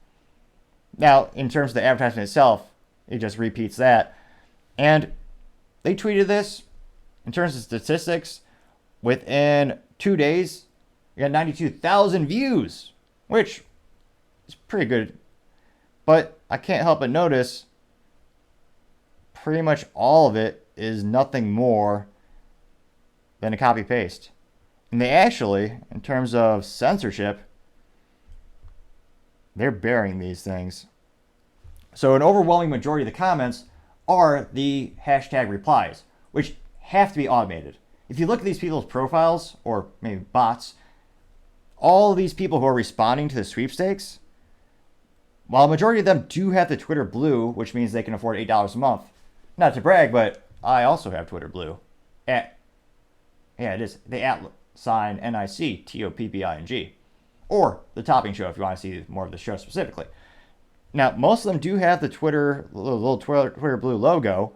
Now, in terms of the advertisement itself, it just repeats that. And they tweeted this. In terms of statistics, within 2 days, you got 92,000 views, which is pretty good. But I can't help but notice pretty much all of it is nothing more than a copy-paste. And they actually, in terms of censorship, they're burying these things. So an overwhelming majority of the comments are the hashtag replies, which have to be automated. If you look at these people's profiles, or maybe bots, all of these people who are responding to the sweepstakes, while a majority of them do have the Twitter Blue, which means they can afford $8 a month. Not to brag, but I also have Twitter Blue. It is the @ NICTOPPING. Or the Topping Show if you want to see more of the show specifically. Now, most of them do have the little Twitter Blue logo,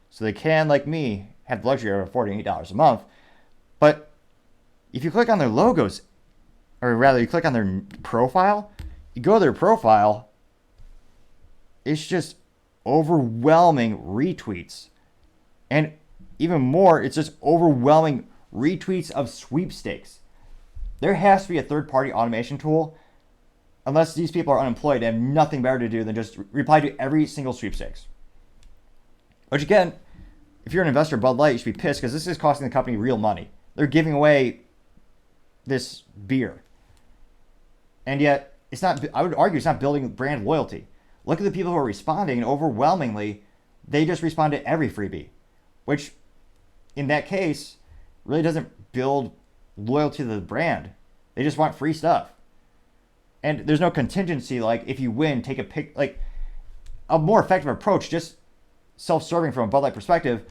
so they can, like me, have the luxury of affording $8 a month. But if you click on their logos, or rather you click on their profile, you go to their profile, it's just overwhelming retweets. And even more, it's just overwhelming retweets of sweepstakes. There has to be a third-party automation tool, unless these people are unemployed and have nothing better to do than just reply to every single sweepstakes. Which again, if you're an investor in Bud Light, you should be pissed because this is costing the company real money. They're giving away this beer. And yet, it's not, I would argue it's not building brand loyalty. Look at the people who are responding, and overwhelmingly, they just respond to every freebie, which in that case really doesn't build loyalty to the brand. They just want free stuff. And there's no contingency, like if you win, take a pic, like a more effective approach, just self-serving from a Bud Light perspective.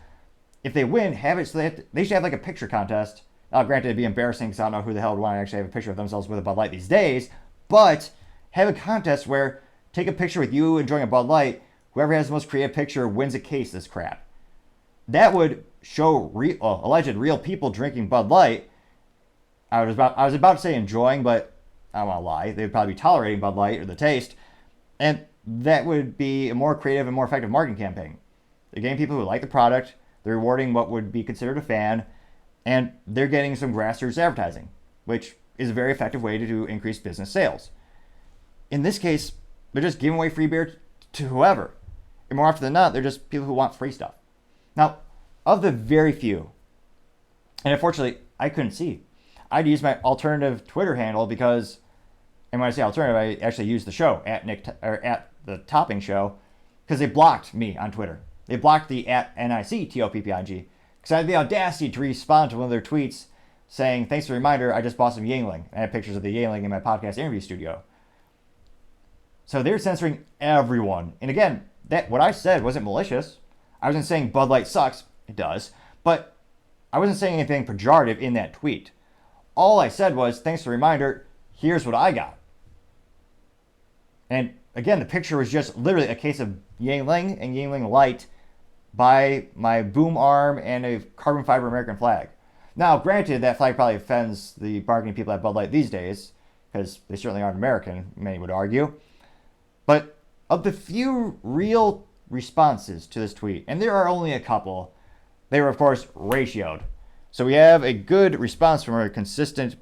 If they win, have it so they should have like a picture contest. Granted, it'd be embarrassing because I don't know who the hell would want to actually have a picture of themselves with a Bud Light these days, but have a contest where take a picture with you enjoying a Bud Light. Whoever has the most creative picture wins a case of this crap. That would show alleged real people drinking Bud Light. I was about to say enjoying, but I don't want to lie. They'd probably be tolerating Bud Light or the taste. And that would be a more creative and more effective marketing campaign. They're getting people who like the product. They're rewarding what would be considered a fan. And they're getting some grassroots advertising, which is a very effective way to increase business sales. In this case, they're just giving away free beer to whoever. And more often than not, they're just people who want free stuff. Now, of the very few, and unfortunately, I couldn't see. I'd use my alternative Twitter handle because, and when I say alternative, I actually use the show at the Topping Show because they blocked me on Twitter. They blocked the at NICTOPPIG because I had the audacity to respond to one of their tweets saying, "Thanks for the reminder, I just bought some Yingling." I had pictures of the Yingling in my podcast interview studio. So they're censoring everyone. And again, that what I said wasn't malicious. I wasn't saying Bud Light sucks. It does. But I wasn't saying anything pejorative in that tweet. All I said was, thanks for the reminder, here's what I got. And again, the picture was just literally a case of Yingling and Yingling Light by my boom arm and a carbon fiber American flag. Now, granted, that flag probably offends the marketing people at Bud Light these days, because they certainly aren't American, many would argue. But of the few real responses to this tweet, and there are only a couple, they were, of course, ratioed. So we have a good response from our consistent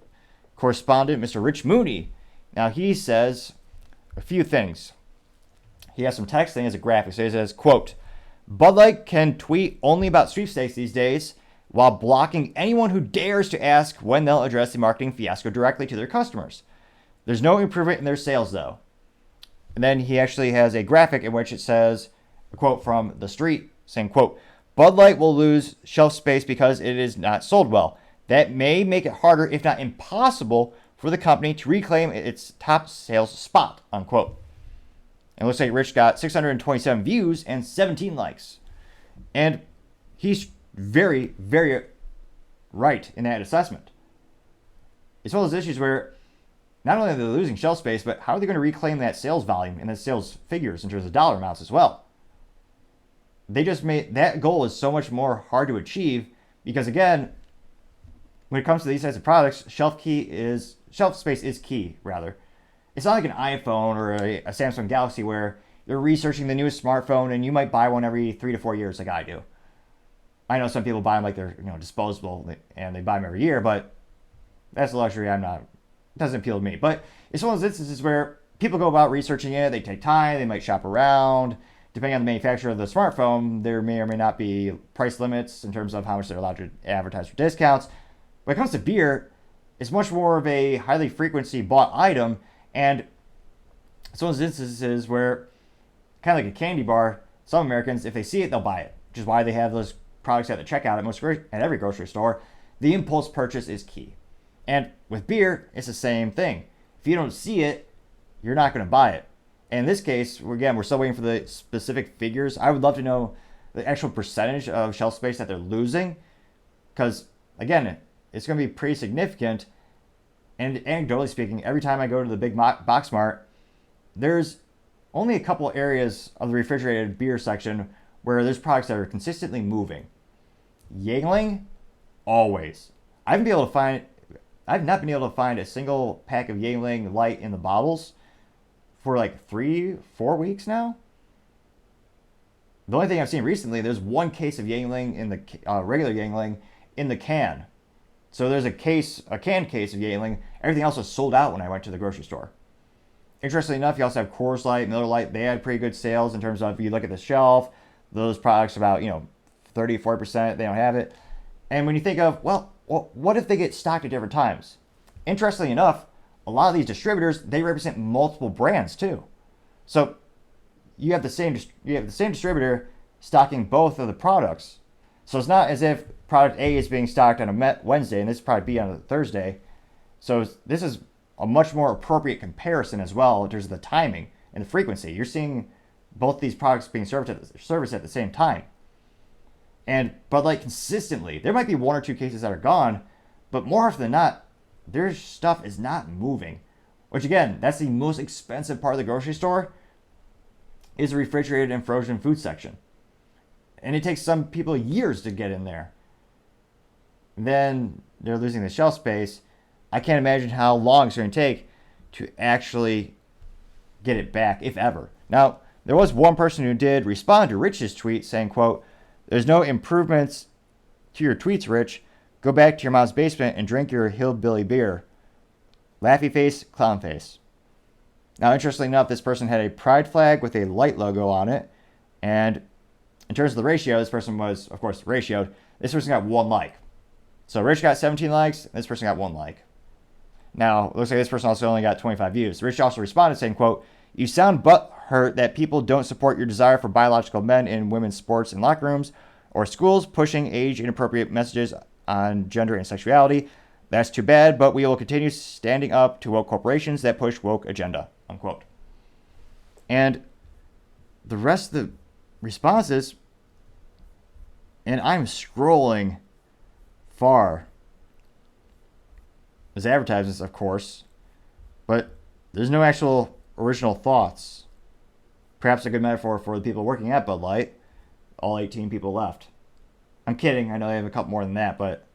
correspondent, Mr. Rich Mooney. Now, he says a few things. He has some text and he has a graphic. So he says, quote, Bud Light can tweet only about sweepstakes these days while blocking anyone who dares to ask when they'll address the marketing fiasco directly to their customers. There's no improvement in their sales, though. And then he actually has a graphic in which it says, a quote from The Street, saying, quote, Bud Light will lose shelf space because it is not sold well. That may make it harder, if not impossible, for the company to reclaim its top sales spot, unquote. And it looks like Rich got 627 views and 17 likes. And he's very, very right in that assessment. It's one of those issues where not only are they losing shelf space, but how are they going to reclaim that sales volume and the sales figures in terms of dollar amounts as well? They just made that goal is so much more hard to achieve because, again, when it comes to these types of products, shelf space is key, rather. It's not like an iPhone or a Samsung Galaxy where you're researching the newest smartphone and you might buy one every 3 to 4 years like I do. I know some people buy them like they're disposable and they buy them every year, but that's a luxury I'm not. It doesn't appeal to me. But it's one of those instances where people go about researching it, they take time, they might shop around. Depending on the manufacturer of the smartphone, there may or may not be price limits in terms of how much they're allowed to advertise for discounts. When it comes to beer, it's much more of a highly frequency bought item, and it's one of those instances where, kind of like a candy bar, some Americans, if they see it, they'll buy it, which is why they have those products at the checkout at every grocery store. The impulse purchase is key. And with beer, it's the same thing. If you don't see it, you're not going to buy it. In this case, we're still waiting for the specific figures. I would love to know the actual percentage of shelf space that they're losing. Because, again, it's going to be pretty significant. And anecdotally speaking, every time I go to the big box mart, there's only a couple areas of the refrigerated beer section where there's products that are consistently moving. Yingling, always. I I've not been able to find a single pack of Yingling Light in the bottles for like 3-4 weeks now. The only thing I've seen recently, there's one case of Yingling in the regular Yingling in the can. So there's a canned case of Yingling. Everything else was sold out when I went to the grocery store. Interestingly enough, you also have Coors Light, Miller Lite. They had pretty good sales in terms of, if you look at the shelf, those products about 30-40%, they don't have it. And when you think of, well, what if they get stocked at different times? Interestingly enough, a lot of these distributors, they represent multiple brands too. So you have the same distributor stocking both of the products. So it's not as if product A is being stocked on a Wednesday and this product B on a Thursday. So this is a much more appropriate comparison as well in terms of the timing and the frequency. You're seeing both these products being serviced at the same time. And Bud Light consistently, there might be 1 or 2 cases that are gone, but more often than not, their stuff is not moving. Which again, that's the most expensive part of the grocery store, is the refrigerated and frozen food section. And it takes some people years to get in there. Then they're losing the shelf space. I can't imagine how long it's going to take to actually get it back, if ever. Now, there was one person who did respond to Rich's tweet saying, quote, "There's no improvements to your tweets, Rich. Go back to your mom's basement and drink your hillbilly beer. Laughy face, clown face." Now, interestingly enough, this person had a pride flag with a light logo on it. And in terms of the ratio, this person was, of course, ratioed. This person got 1 like. So Rich got 17 likes, and this person got 1 like. Now, it looks like this person also only got 25 views. Rich also responded saying, quote, "You sound butthurt that people don't support your desire for biological men in women's sports and locker rooms or schools pushing age-inappropriate messages on gender and sexuality. That's too bad, but we will continue standing up to woke corporations that push woke agenda," unquote. And the rest of the responses, and I'm scrolling far, there's advertisements, of course, but there's no actual original thoughts. Perhaps a good metaphor for the people working at Bud Light. All 18 people left. I'm kidding. I know they have a couple more than that, but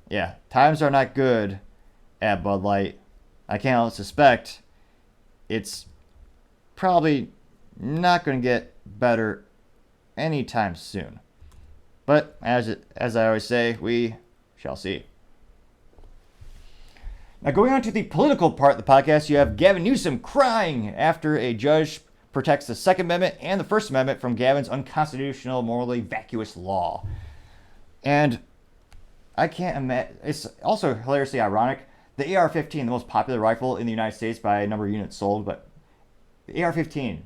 yeah, times are not good at Bud Light. I can't suspect it's probably not going to get better anytime soon. But as I always say, we shall see. Now, going on to the political part of the podcast, you have Gavin Newsom crying after a judge protects the Second Amendment and the First Amendment from Gavin's unconstitutional, morally vacuous law. And I can't imagine, it's also hilariously ironic, the AR-15, the most popular rifle in the United States by number of units sold, but the AR-15,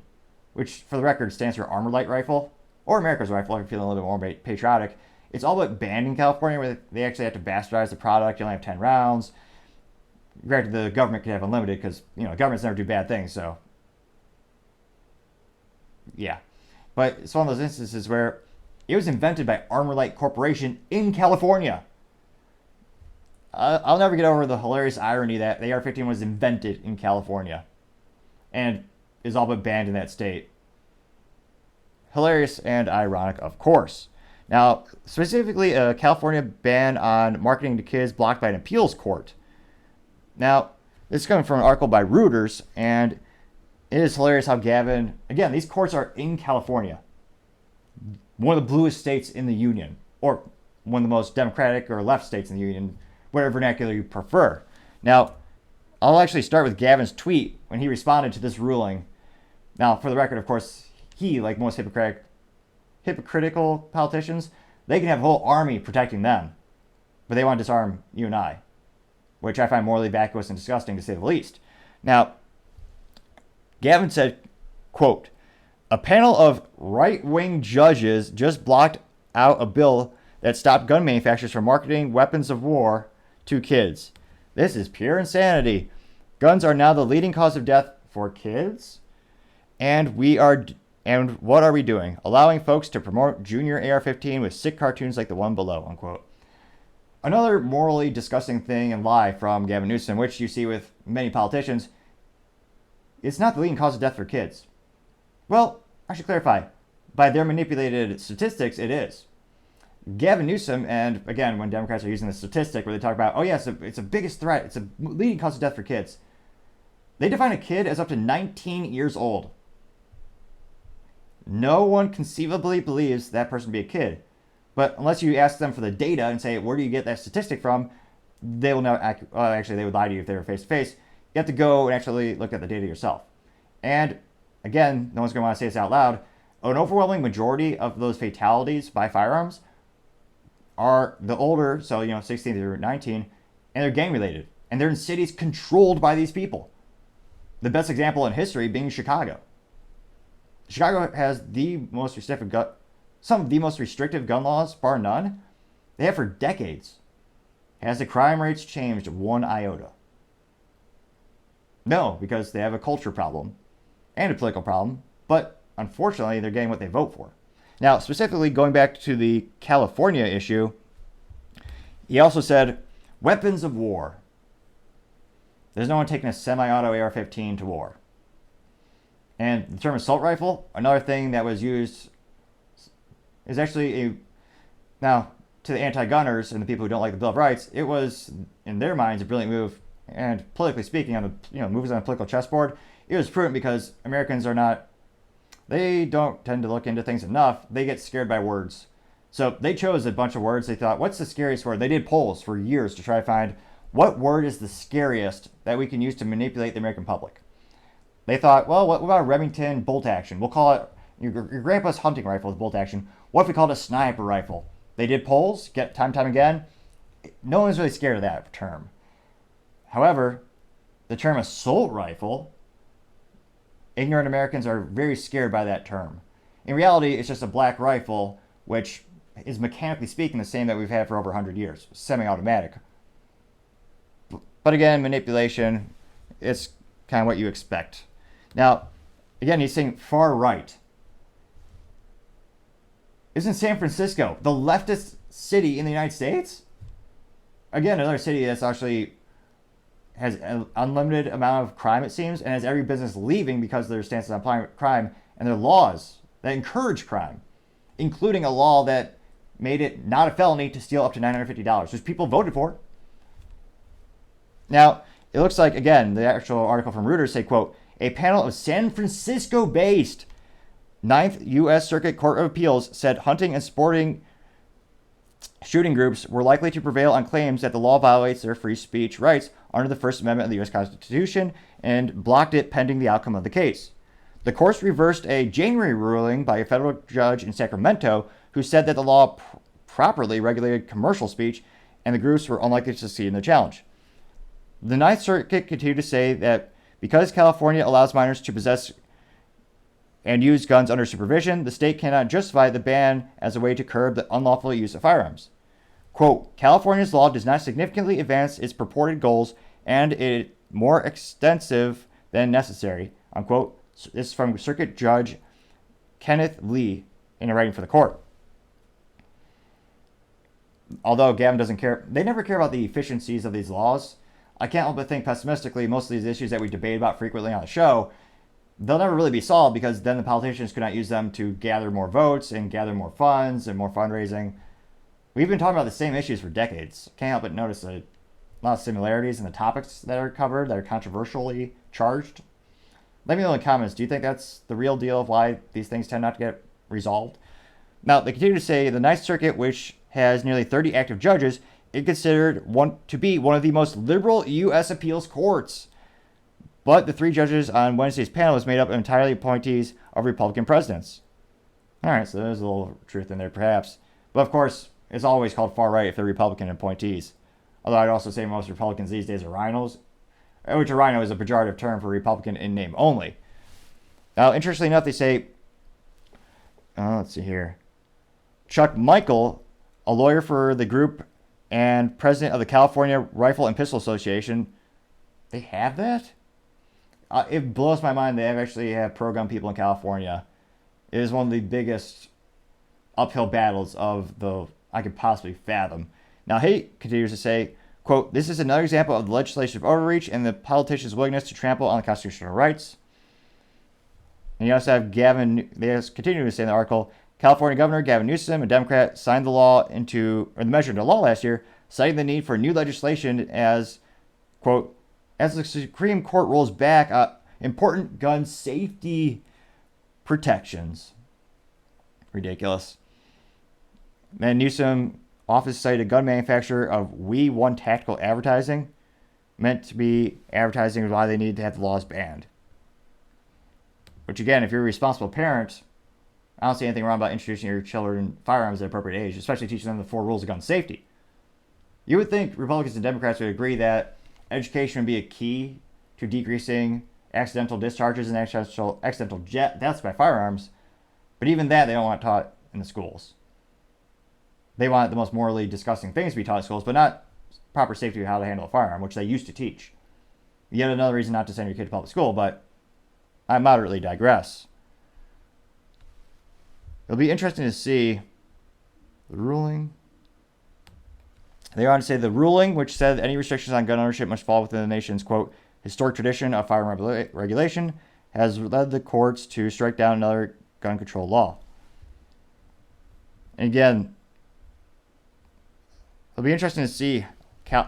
which for the record stands for Armor Light Rifle, or America's Rifle, if you're feeling a little bit more patriotic, it's all but banned in California, where they actually have to bastardize the product. You only have 10 rounds. Granted, the government can have unlimited because, governments never do bad things, so yeah. But it's one of those instances where it was invented by Armor Light Corporation in California. I'll never get over the hilarious irony that the AR-15 was invented in California and is all but banned in that state. Hilarious and ironic, of course. Now, specifically, a California ban on marketing to kids blocked by an appeals court. Now, this is coming from an article by Reuters, and it is hilarious how Gavin, again, these courts are in California, one of the bluest states in the union, or one of the most democratic or left states in the union, whatever vernacular you prefer. Now, I'll actually start with Gavin's tweet when he responded to this ruling. Now, for the record, of course, he, like most hypocritical politicians, they can have a whole army protecting them, but they want to disarm you and I, which I find morally vacuous and disgusting, to say the least. Now, Gavin said, quote, "A panel of right-wing judges just blocked out a bill that stopped gun manufacturers from marketing weapons of war to kids. This is pure insanity. Guns are now the leading cause of death for kids, and what are we doing? Allowing folks to promote junior AR-15 with sick cartoons like the one below," unquote. Another morally disgusting thing and lie from Gavin Newsom, which you see with many politicians, it's not the leading cause of death for kids. Well, I should clarify. By their manipulated statistics, it is. Gavin Newsom, and again, when Democrats are using the statistic where they talk about, oh yes, it's a biggest threat, it's a leading cause of death for kids. They define a kid as up to 19 years old. No one conceivably believes that person to be a kid. But unless you ask them for the data and say, where do you get that statistic from, they will not actually, they would lie to you if they were face to face. You have to go and actually look at the data yourself. And again, no one's going to want to say this out loud. An overwhelming majority of those fatalities by firearms are the older, so 16 through 19, and they're gang related. And they're in cities controlled by these people. The best example in history being Chicago. Chicago has some of the most restrictive gun laws, bar none. They have for decades. Has the crime rates changed one iota? No, because they have a culture problem and a political problem, but unfortunately, they're getting what they vote for. Now, specifically going back to the California issue, he also said, weapons of war. There's no one taking a semi-auto AR-15 to war. And the term assault rifle, another thing that was used, is actually now, to the anti-gunners and the people who don't like the Bill of Rights, it was, in their minds, a brilliant move. And politically speaking, on the moves on the political chessboard, it was prudent because Americans they don't tend to look into things enough. They get scared by words. So they chose a bunch of words. They thought, what's the scariest word? They did polls for years to try to find what word is the scariest that we can use to manipulate the American public. They thought, well, what about a Remington bolt action? We'll call it your grandpa's hunting rifle with bolt action. What if we called it a sniper rifle? They did polls, time again. No one's really scared of that term. However, the term assault rifle, ignorant Americans are very scared by that term. In reality, it's just a black rifle, which is mechanically speaking the same that we've had for over 100 years, semi-automatic. But again, manipulation, it's kind of what you expect. Now, again, he's saying far right. Isn't San Francisco the leftist city in the United States? Again, another city that's actually has an unlimited amount of crime, it seems, and has every business leaving because of their stances on crime and their laws that encourage crime, including a law that made it not a felony to steal up to $950, which people voted for. Now, it looks like, again, the actual article from Reuters say, quote, a panel of San Francisco-based 9th U.S. Circuit Court of Appeals said hunting and sporting shooting groups were likely to prevail on claims that the law violates their free speech rights under the First Amendment of the U.S. Constitution and blocked it pending the outcome of the case. The courts reversed a January ruling by a federal judge in Sacramento who said that the law properly regulated commercial speech and the groups were unlikely to succeed in the challenge. The Ninth Circuit continued to say that because California allows minors to possess and use guns under supervision, the state cannot justify the ban as a way to curb the unlawful use of firearms. Quote, California's law does not significantly advance its purported goals and is more extensive than necessary, unquote. This is from Circuit Judge Kenneth Lee in a writing for the court. Although Gavin doesn't care, they never care about the efficiencies of these laws. I can't help but think pessimistically, most of these issues that we debate about frequently on the show, they'll never really be solved because then the politicians could not use them to gather more votes and gather more funds and more fundraising. We've been talking about the same issues for decades. Can't help but notice a lot of similarities in the topics that are covered that are controversially charged. Let me know in the comments, do you think that's the real deal of why these things tend not to get resolved? Now, they continue to say the Ninth Circuit, which has nearly 30 active judges, is considered to be one of the most liberal U.S. appeals courts. But the 3 judges on Wednesday's panel was made up entirely of appointees of Republican presidents. All right, so there's a little truth in there, perhaps. But of course, it's always called far right if they're Republican appointees. Although I'd also say most Republicans these days are rhinos, which a rhino is a pejorative term for Republican in name only. Now, interestingly enough, they say, let's see here. Chuck Michael, a lawyer for the group and president of the California Rifle and Pistol Association, they have that? It blows my mind they actually have pro-gun people in California. It is one of the biggest uphill battles I could possibly fathom. Now, he continues to say, quote, this is another example of the legislative overreach and the politicians' willingness to trample on the constitutional rights. And you also have they continue to say in the article, California Governor Gavin Newsom, a Democrat, signed the measure into law last year, citing the need for new legislation as, quote, as the Supreme Court rolls back important gun safety protections. Ridiculous. Then Newsom office cited a gun manufacturer of We One Tactical Advertising, meant to be advertising why they need to have the laws banned. Which again, if you're a responsible parent, I don't see anything wrong about introducing your children firearms at an appropriate age, especially teaching them the 4 rules of gun safety. You would think Republicans and Democrats would agree that education would be a key to decreasing accidental discharges and accidental deaths by firearms, but even that they don't want taught in the schools. They want the most morally disgusting things to be taught in schools, but not proper safety of how to handle a firearm, which they used to teach. Yet another reason not to send your kid to public school, but I moderately digress. It'll be interesting to see the ruling. They go on to say the ruling, which said any restrictions on gun ownership must fall within the nation's, quote, historic tradition of firearm regulation, has led the courts to strike down another gun control law. And again, it'll be interesting to see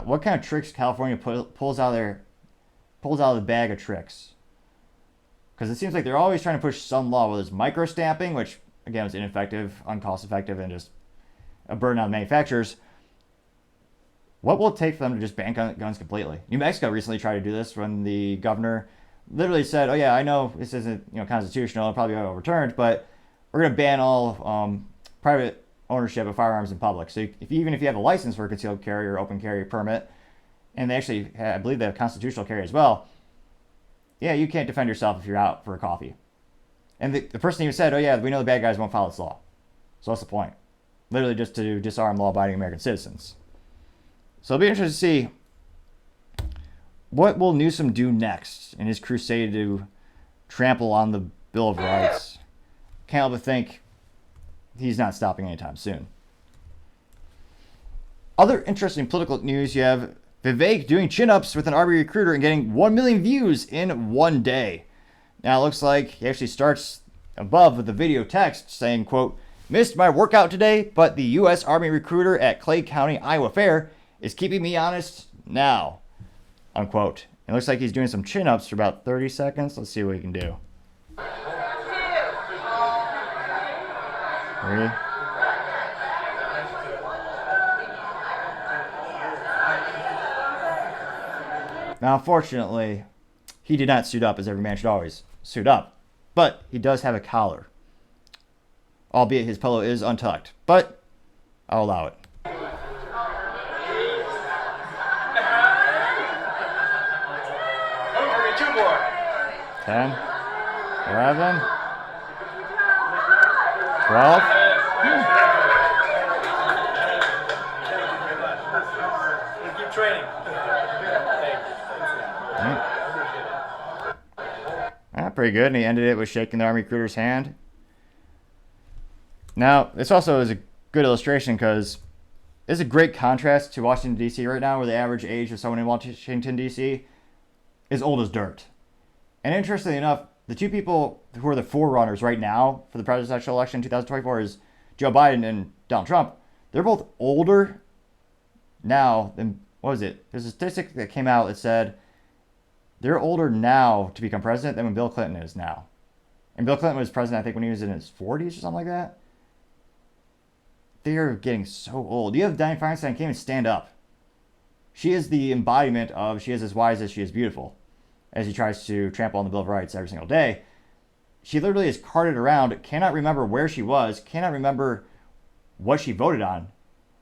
what kind of tricks California pulls out of the bag of tricks. Because it seems like they're always trying to push some law, whether it's micro-stamping, which, again, is ineffective, uncost-effective, and just a burden on manufacturers. What will it take for them to just ban guns completely? New Mexico recently tried to do this when the governor literally said, oh, yeah, I know this isn't constitutional, it'll probably be overturned, but we're going to ban all private ownership of firearms in public. So even if you have a license for a concealed carry or open carry permit, and they actually, I believe they have constitutional carry as well, yeah, you can't defend yourself if you're out for a coffee. And the person even said, oh yeah, we know the bad guys won't follow this law. So what's the point? Literally just to disarm law-abiding American citizens. So it'll be interesting to see what will Newsom do next in his crusade to trample on the Bill of Rights. Can't help but think he's not stopping anytime soon. Other interesting political news, you have Vivek doing chin-ups with an Army recruiter and getting 1 million views in one day. Now it looks like he actually starts above with the video text saying, quote, missed my workout today, but the U.S. Army recruiter at Clay County, Iowa Fair is keeping me honest now, unquote. It looks like he's doing some chin-ups for about 30 seconds. Let's see what he can do. 3. Now, unfortunately, he did not suit up, as every man should always suit up. But he does have a collar. Albeit his pillow is untucked. But I'll allow it. 10, 11, 12. Keep training. Pretty good, and he ended it with shaking the Army recruiter's hand. Now, this also is a good illustration because it's a great contrast to Washington, D.C. right now, where the average age of someone in Washington, D.C. is old as dirt. And interestingly enough, the two people who are the forerunners right now for the presidential election in 2024 is Joe Biden and Donald Trump. They're both older now than, what was it? There's a statistic that came out that said they're older now to become president than when Bill Clinton is now. And Bill Clinton was president, I think, when he was in his 40s or something like that. They're getting so old. You have Dianne Feinstein can't even stand up. She is the embodiment of she is as wise as she is beautiful, as he tries to trample on the Bill of Rights every single day. She literally is carted around, cannot remember where she was, cannot remember what she voted on.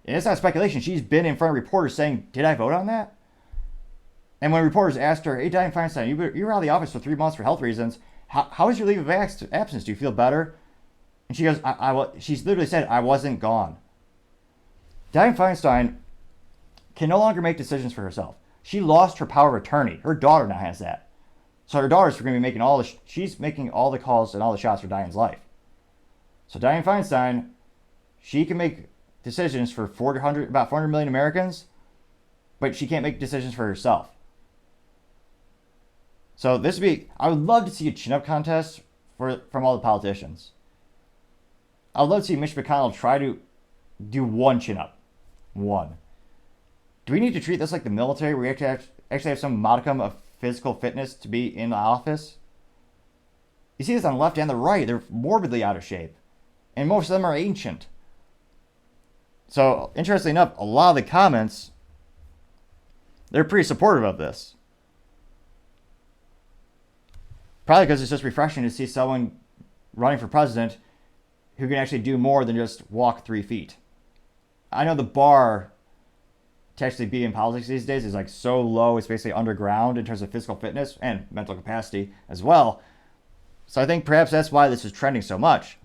And it's not speculation. She's been in front of reporters saying, did I vote on that? And when reporters asked her, hey, Dianne Feinstein, you were out of the office for 3 months for health reasons. How was your leave of absence? Do you feel better? And she goes, she's literally said, I wasn't gone. Dianne Feinstein can no longer make decisions for herself. She lost her power of attorney. Her daughter now has that. So her daughter's going to be making she's making all the calls and all the shots for Diane's life. So Dianne Feinstein, she can make decisions for about 400 million Americans, but she can't make decisions for herself. So I would love to see a chin-up contest from all the politicians. I'd love to see Mitch McConnell try to do one chin-up. One. Do we need to treat this like the military where you actually have some modicum of physical fitness to be in the office? You see this on the left and the right. They're morbidly out of shape. And most of them are ancient. So, interestingly enough, a lot of the comments, they're pretty supportive of this. Probably because it's just refreshing to see someone running for president who can actually do more than just walk 3 feet. I know the bar to actually be in politics these days is like so low, it's basically underground in terms of physical fitness and mental capacity as well. So I think perhaps that's why this is trending so much.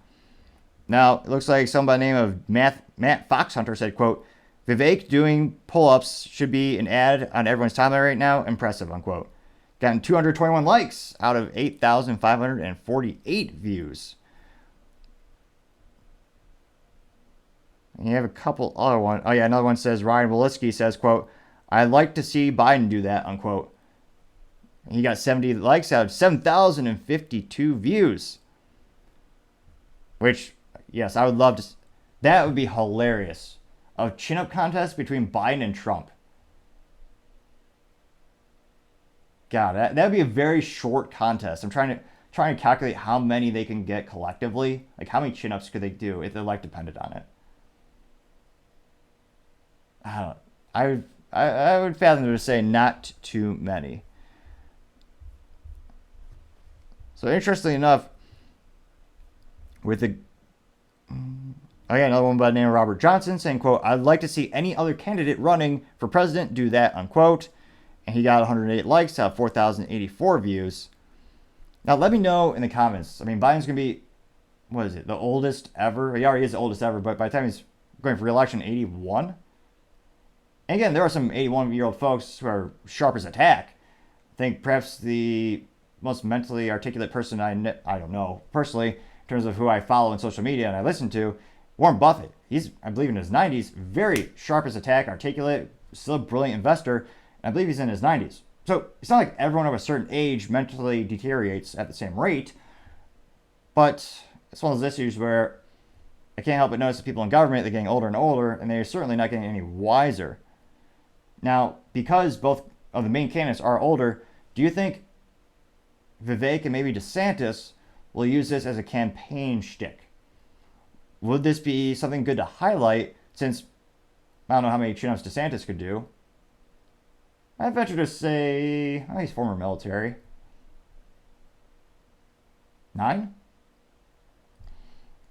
Now, it looks like somebody by the name of Matt Foxhunter said, quote, Vivek doing pull-ups should be an ad on everyone's timeline right now. Impressive, unquote. Gotten 221 likes out of 8,548 views. And you have a couple other ones. Oh, yeah, another one says, Ryan Walitsky says, quote, I'd like to see Biden do that, unquote. He got 70 likes out of 7,052 views. Which, yes, I would love to. That would be hilarious. A chin-up contest between Biden and Trump. God, that would be a very short contest. I'm trying to calculate how many they can get collectively. Like, how many chin-ups could they do if their life depended on it? I would fathom to say not too many. So interestingly enough, with the another one by the name of Robert Johnson saying, quote, I'd like to see any other candidate running for president do that, unquote. And he got 108 likes out of 4,084 views. Now let me know in the comments. I mean, Biden's going to be, what is it, the oldest ever? He already is the oldest ever, but by the time he's going for re-election, 81. And again, there are some 81-year-old folks who are sharp as a tack. I think perhaps the most mentally articulate person I don't know personally, in terms of who I follow on social media and I listen to, Warren Buffett. He's, I believe, in his 90s, very sharp as a tack, articulate, still a brilliant investor, and I believe he's in his 90s. So it's not like everyone of a certain age mentally deteriorates at the same rate, but it's one of those issues where I can't help but notice that people in government, they're getting older and older, and they're certainly not getting any wiser. Now, because both of the main candidates are older, do you think Vivek and maybe DeSantis will use this as a campaign shtick? Would this be something good to highlight since I don't know how many chin-ups DeSantis could do? I venture to say, he's former military. 9?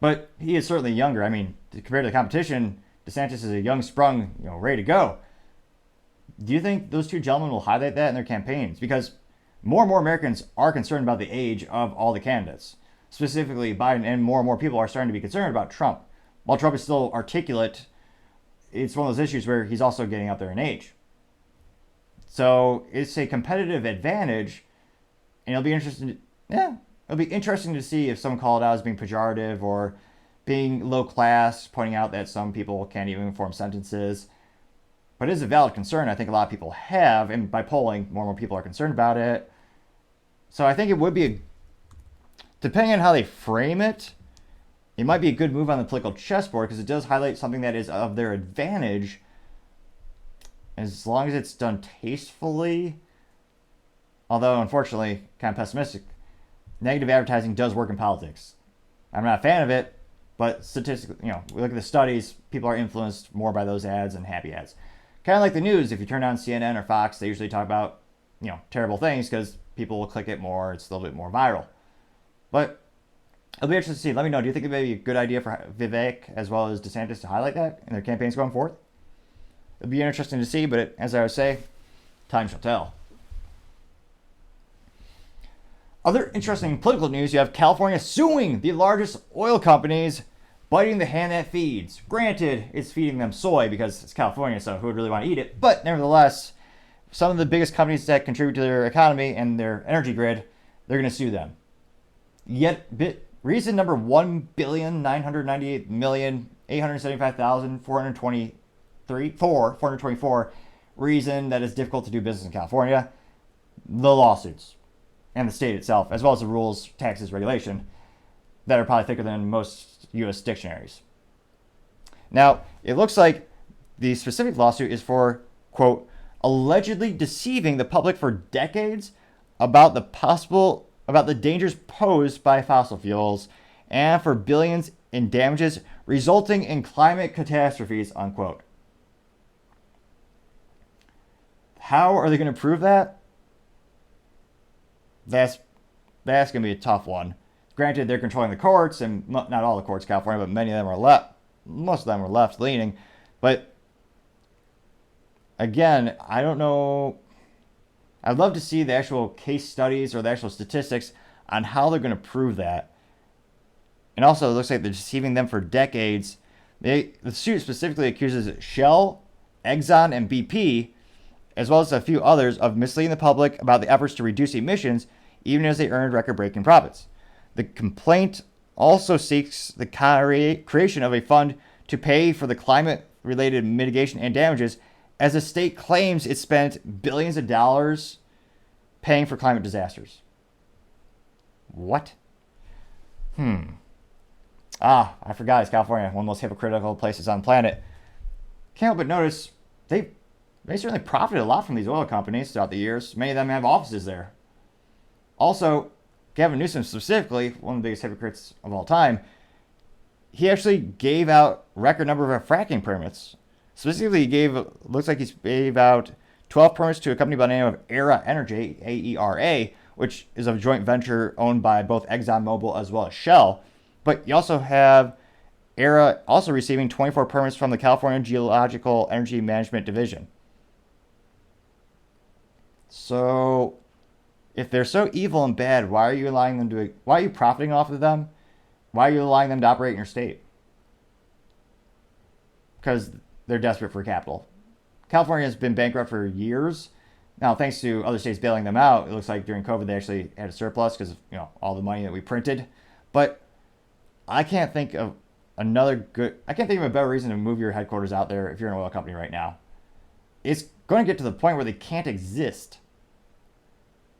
But he is certainly younger. I mean, compared to the competition, DeSantis is a young sprung, ready to go. Do you think those two gentlemen will highlight that in their campaigns? Because more and more Americans are concerned about the age of all the candidates. Specifically Biden, and more people are starting to be concerned about Trump. While Trump is still articulate, it's one of those issues where he's also getting up there in age. So it's a competitive advantage, and it'll be interesting to see if someone called out as being pejorative or being low class, pointing out that some people can't even form sentences. But it is a valid concern I think a lot of people have, and by polling, more and more people are concerned about it. So I think it would be, depending on how they frame it, it might be a good move on the political chessboard because it does highlight something that is of their advantage, as long as it's done tastefully. Although, unfortunately, kind of pessimistic, negative advertising does work in politics. I'm not a fan of it, but statistically, we look at the studies, people are influenced more by those ads and happy ads. Kind of like the news, if you turn on CNN or Fox, they usually talk about, terrible things because people will click it more, it's a little bit more viral. But it'll be interesting to see. Let me know, do you think it may be a good idea for Vivek as well as DeSantis to highlight that in their campaigns going forth? It'll be interesting to see, but as I would say, time shall tell. Other interesting political news, you have California suing the largest oil companies, biting the hand that feeds. Granted, it's feeding them soy because it's California, so who would really want to eat it? But nevertheless, some of the biggest companies that contribute to their economy and their energy grid, they're going to sue them. Yet, reason number 1,998,875,424 reason that it's difficult to do business in California, the lawsuits and the state itself, as well as the rules, taxes, regulation. that are probably thicker than most U.S. dictionaries. Now, it looks like the specific lawsuit is for, quote, allegedly deceiving the public for decades about the dangers posed by fossil fuels and for billions in damages resulting in climate catastrophes, unquote. How are they going to prove that? That's going to be a tough one. Granted, they're controlling the courts, and not all the courts in California, but many of them are left. Most of them are left leaning. But again, I don't know. I'd love to see the actual case studies or the actual statistics on how they're going to prove that. And also, it looks like they're deceiving them for decades. The suit specifically accuses Shell, Exxon, and BP, as well as a few others, of misleading the public about the efforts to reduce emissions, even as they earned record-breaking profits. The complaint also seeks the creation of a fund to pay for the climate-related mitigation and damages, as the state claims it spent billions of dollars paying for climate disasters. What? I forgot it's California, one of the most hypocritical places on the planet. Can't help but notice they certainly profited a lot from these oil companies throughout the years. Many of them have offices there. Also, Gavin Newsom specifically, one of the biggest hypocrites of all time, he actually gave out record number of fracking permits. Specifically, looks like he gave out 12 permits to a company by the name of Era Energy, AERA, which is a joint venture owned by both ExxonMobil as well as Shell. But you also have Era also receiving 24 permits from the California Geological Energy Management Division. So, if they're so evil and bad, why are you profiting off of them? Why are you allowing them to operate in your state? Because they're desperate for capital. California has been bankrupt for years. Now, thanks to other states bailing them out, it looks like during COVID they actually had a surplus because of all the money that we printed. But I can't think of a better reason to move your headquarters out there if you're an oil company right now. It's going to get to the point where they can't exist.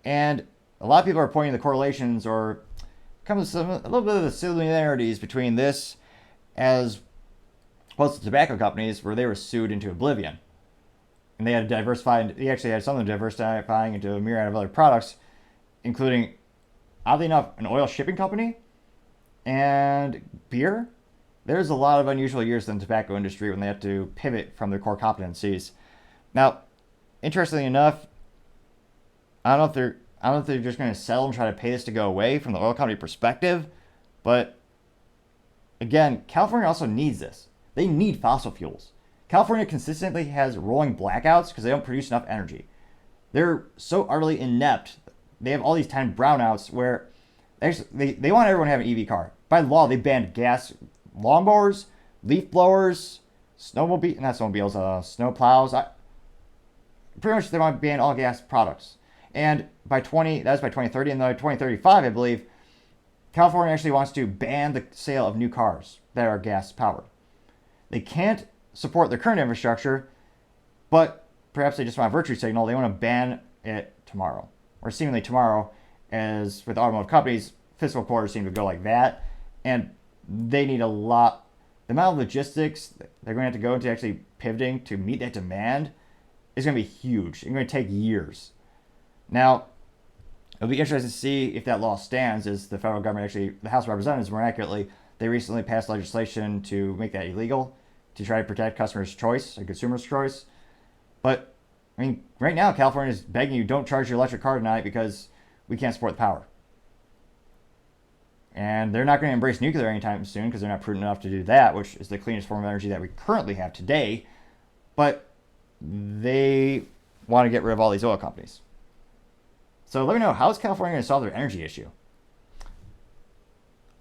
And a lot of people are pointing to the correlations or a little bit of the similarities between this as well as the tobacco companies where they were sued into oblivion. And they had to diversify, they actually had some of them diversifying into a myriad of other products, including, oddly enough, an oil shipping company and beer. There's a lot of unusual years in the tobacco industry when they have to pivot from their core competencies. Now, interestingly enough, I don't know if they're just going to settle and try to pay this to go away from the oil company perspective, but again, California also needs this. They need fossil fuels. California consistently has rolling blackouts because they don't produce enough energy. They're so utterly inept. They have all these time brownouts where they want everyone to have an EV car. By law, they banned gas lawnmowers, leaf blowers, snow plows. Pretty much they want to ban all gas products. And by 2030, and by 2035, I believe, California actually wants to ban the sale of new cars that are gas powered. They can't support their current infrastructure, but perhaps they just want a virtue signal. They want to ban it tomorrow, or seemingly tomorrow, as with automotive companies, fiscal quarters seem to go like that, and they need a lot. The amount of logistics they're going to have to go into actually pivoting to meet that demand is going to be huge. It's going to take years. Now, it'll be interesting to see if that law stands, as the federal government the House of Representatives, more accurately, they recently passed legislation to make that illegal, to try to protect customers' choice and consumers' choice. But, right now, California is begging you, don't charge your electric car tonight because we can't support the power. And they're not going to embrace nuclear anytime soon because they're not prudent enough to do that, which is the cleanest form of energy that we currently have today. But they want to get rid of all these oil companies. So let me know, how is California going to solve their energy issue?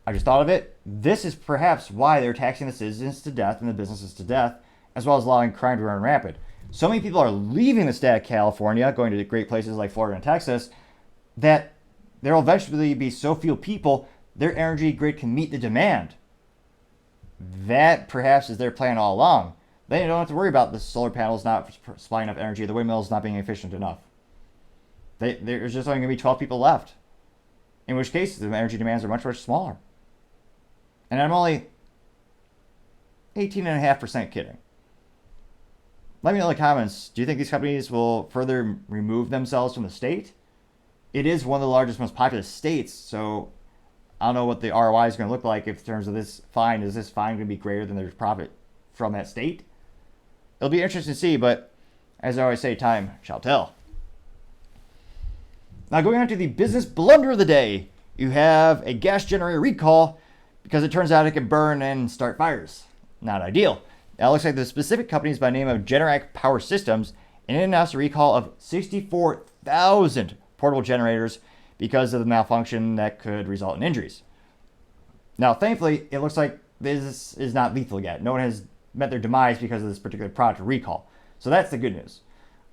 I just thought of it. This is perhaps why they're taxing the citizens to death and the businesses to death, as well as allowing crime to run rampant. So many people are leaving the state of California, going to great places like Florida and Texas, that there will eventually be so few people, their energy grid can meet the demand. That perhaps is their plan all along. Then you don't have to worry about the solar panels not supplying enough energy, the windmills not being efficient enough. There's just only going to be 12 people left. In which case, the energy demands are much, much smaller. And I'm only 18.5% kidding. Let me know in the comments, do you think these companies will further remove themselves from the state? It is one of the largest, most populous states, so I don't know what the ROI is going to look like in terms of this fine. Is this fine going to be greater than their profit from that state? It'll be interesting to see, but as I always say, time shall tell. Now, going on to the business blunder of the day, you have a gas generator recall because it turns out it can burn and start fires. Not ideal. Now, it looks like the specific company is by the name of Generac Power Systems, and it announced a recall of 64,000 portable generators because of the malfunction that could result in injuries. Now, thankfully, it looks like this is not lethal yet. No one has met their demise because of this particular product recall. So that's the good news.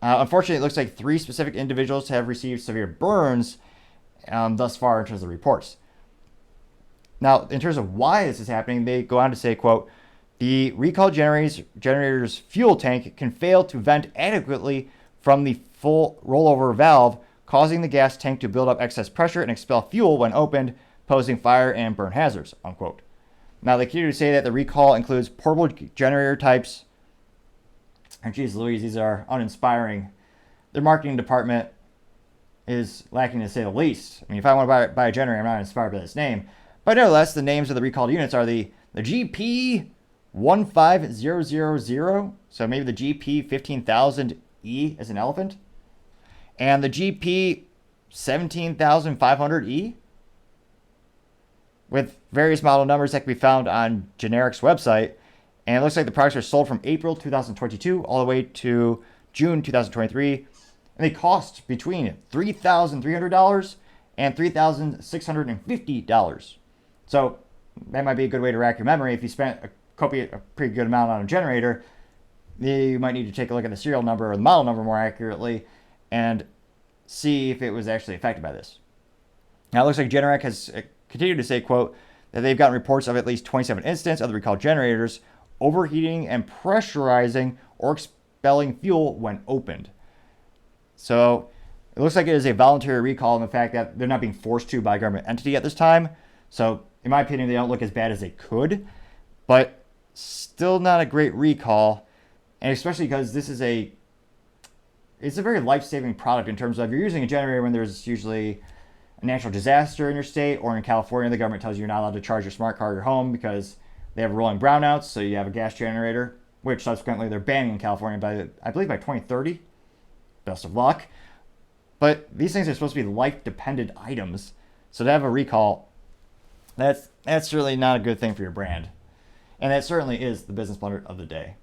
Unfortunately, it looks like 3 specific individuals have received severe burns thus far in terms of reports. Now, in terms of why this is happening, they go on to say, quote, the recall generator's fuel tank can fail to vent adequately from the full rollover valve, causing the gas tank to build up excess pressure and expel fuel when opened, posing fire and burn hazards, unquote. Now, they continue to say that the recall includes portable generator types. And geez Louise, these are uninspiring. Their marketing department is lacking to say the least. I mean, if I want to buy a generator, I'm not inspired by this name. But nevertheless, the names of the recalled units are the GP15000, so maybe the GP15000E as an elephant, and the GP17500E, with various model numbers that can be found on Generic's website. And it looks like the products are sold from April 2022 all the way to June 2023. And they cost between $3,300 and $3,650. So that might be a good way to rack your memory. If you spent a pretty good amount on a generator, you might need to take a look at the serial number or the model number more accurately and see if it was actually affected by this. Now, it looks like Generac has continued to say, quote, that they've gotten reports of at least 27 incidents of the recalled generators overheating and pressurizing or expelling fuel when opened. So it looks like it is a voluntary recall in the fact that they're not being forced to by a government entity at this time. So in my opinion, they don't look as bad as they could, but still not a great recall. And especially because it's a very life-saving product in terms of you're using a generator when there's usually a natural disaster in your state, or in California, the government tells you you're not allowed to charge your smart car at your home because they have rolling brownouts, so you have a gas generator, which subsequently they're banning in California by, I believe, by 2030. Best of luck. But these things are supposed to be life-dependent items, so to have a recall, that's really not a good thing for your brand. And that certainly is the business blunder of the day.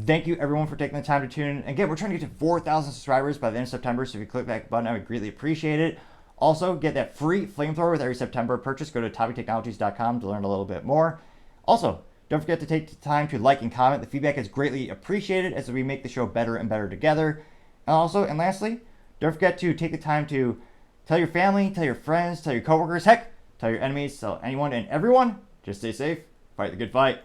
Thank you, everyone, for taking the time to tune in. Again, we're trying to get to 4,000 subscribers by the end of September, so if you click that button, I would greatly appreciate it. Also, get that free flamethrower with every September purchase. Go to topictechnologies.com to learn a little bit more. Also, don't forget to take the time to like and comment. The feedback is greatly appreciated as we make the show better and better together. And lastly, don't forget to take the time to tell your family, tell your friends, tell your coworkers, heck, tell your enemies, tell anyone and everyone. Just stay safe, fight the good fight.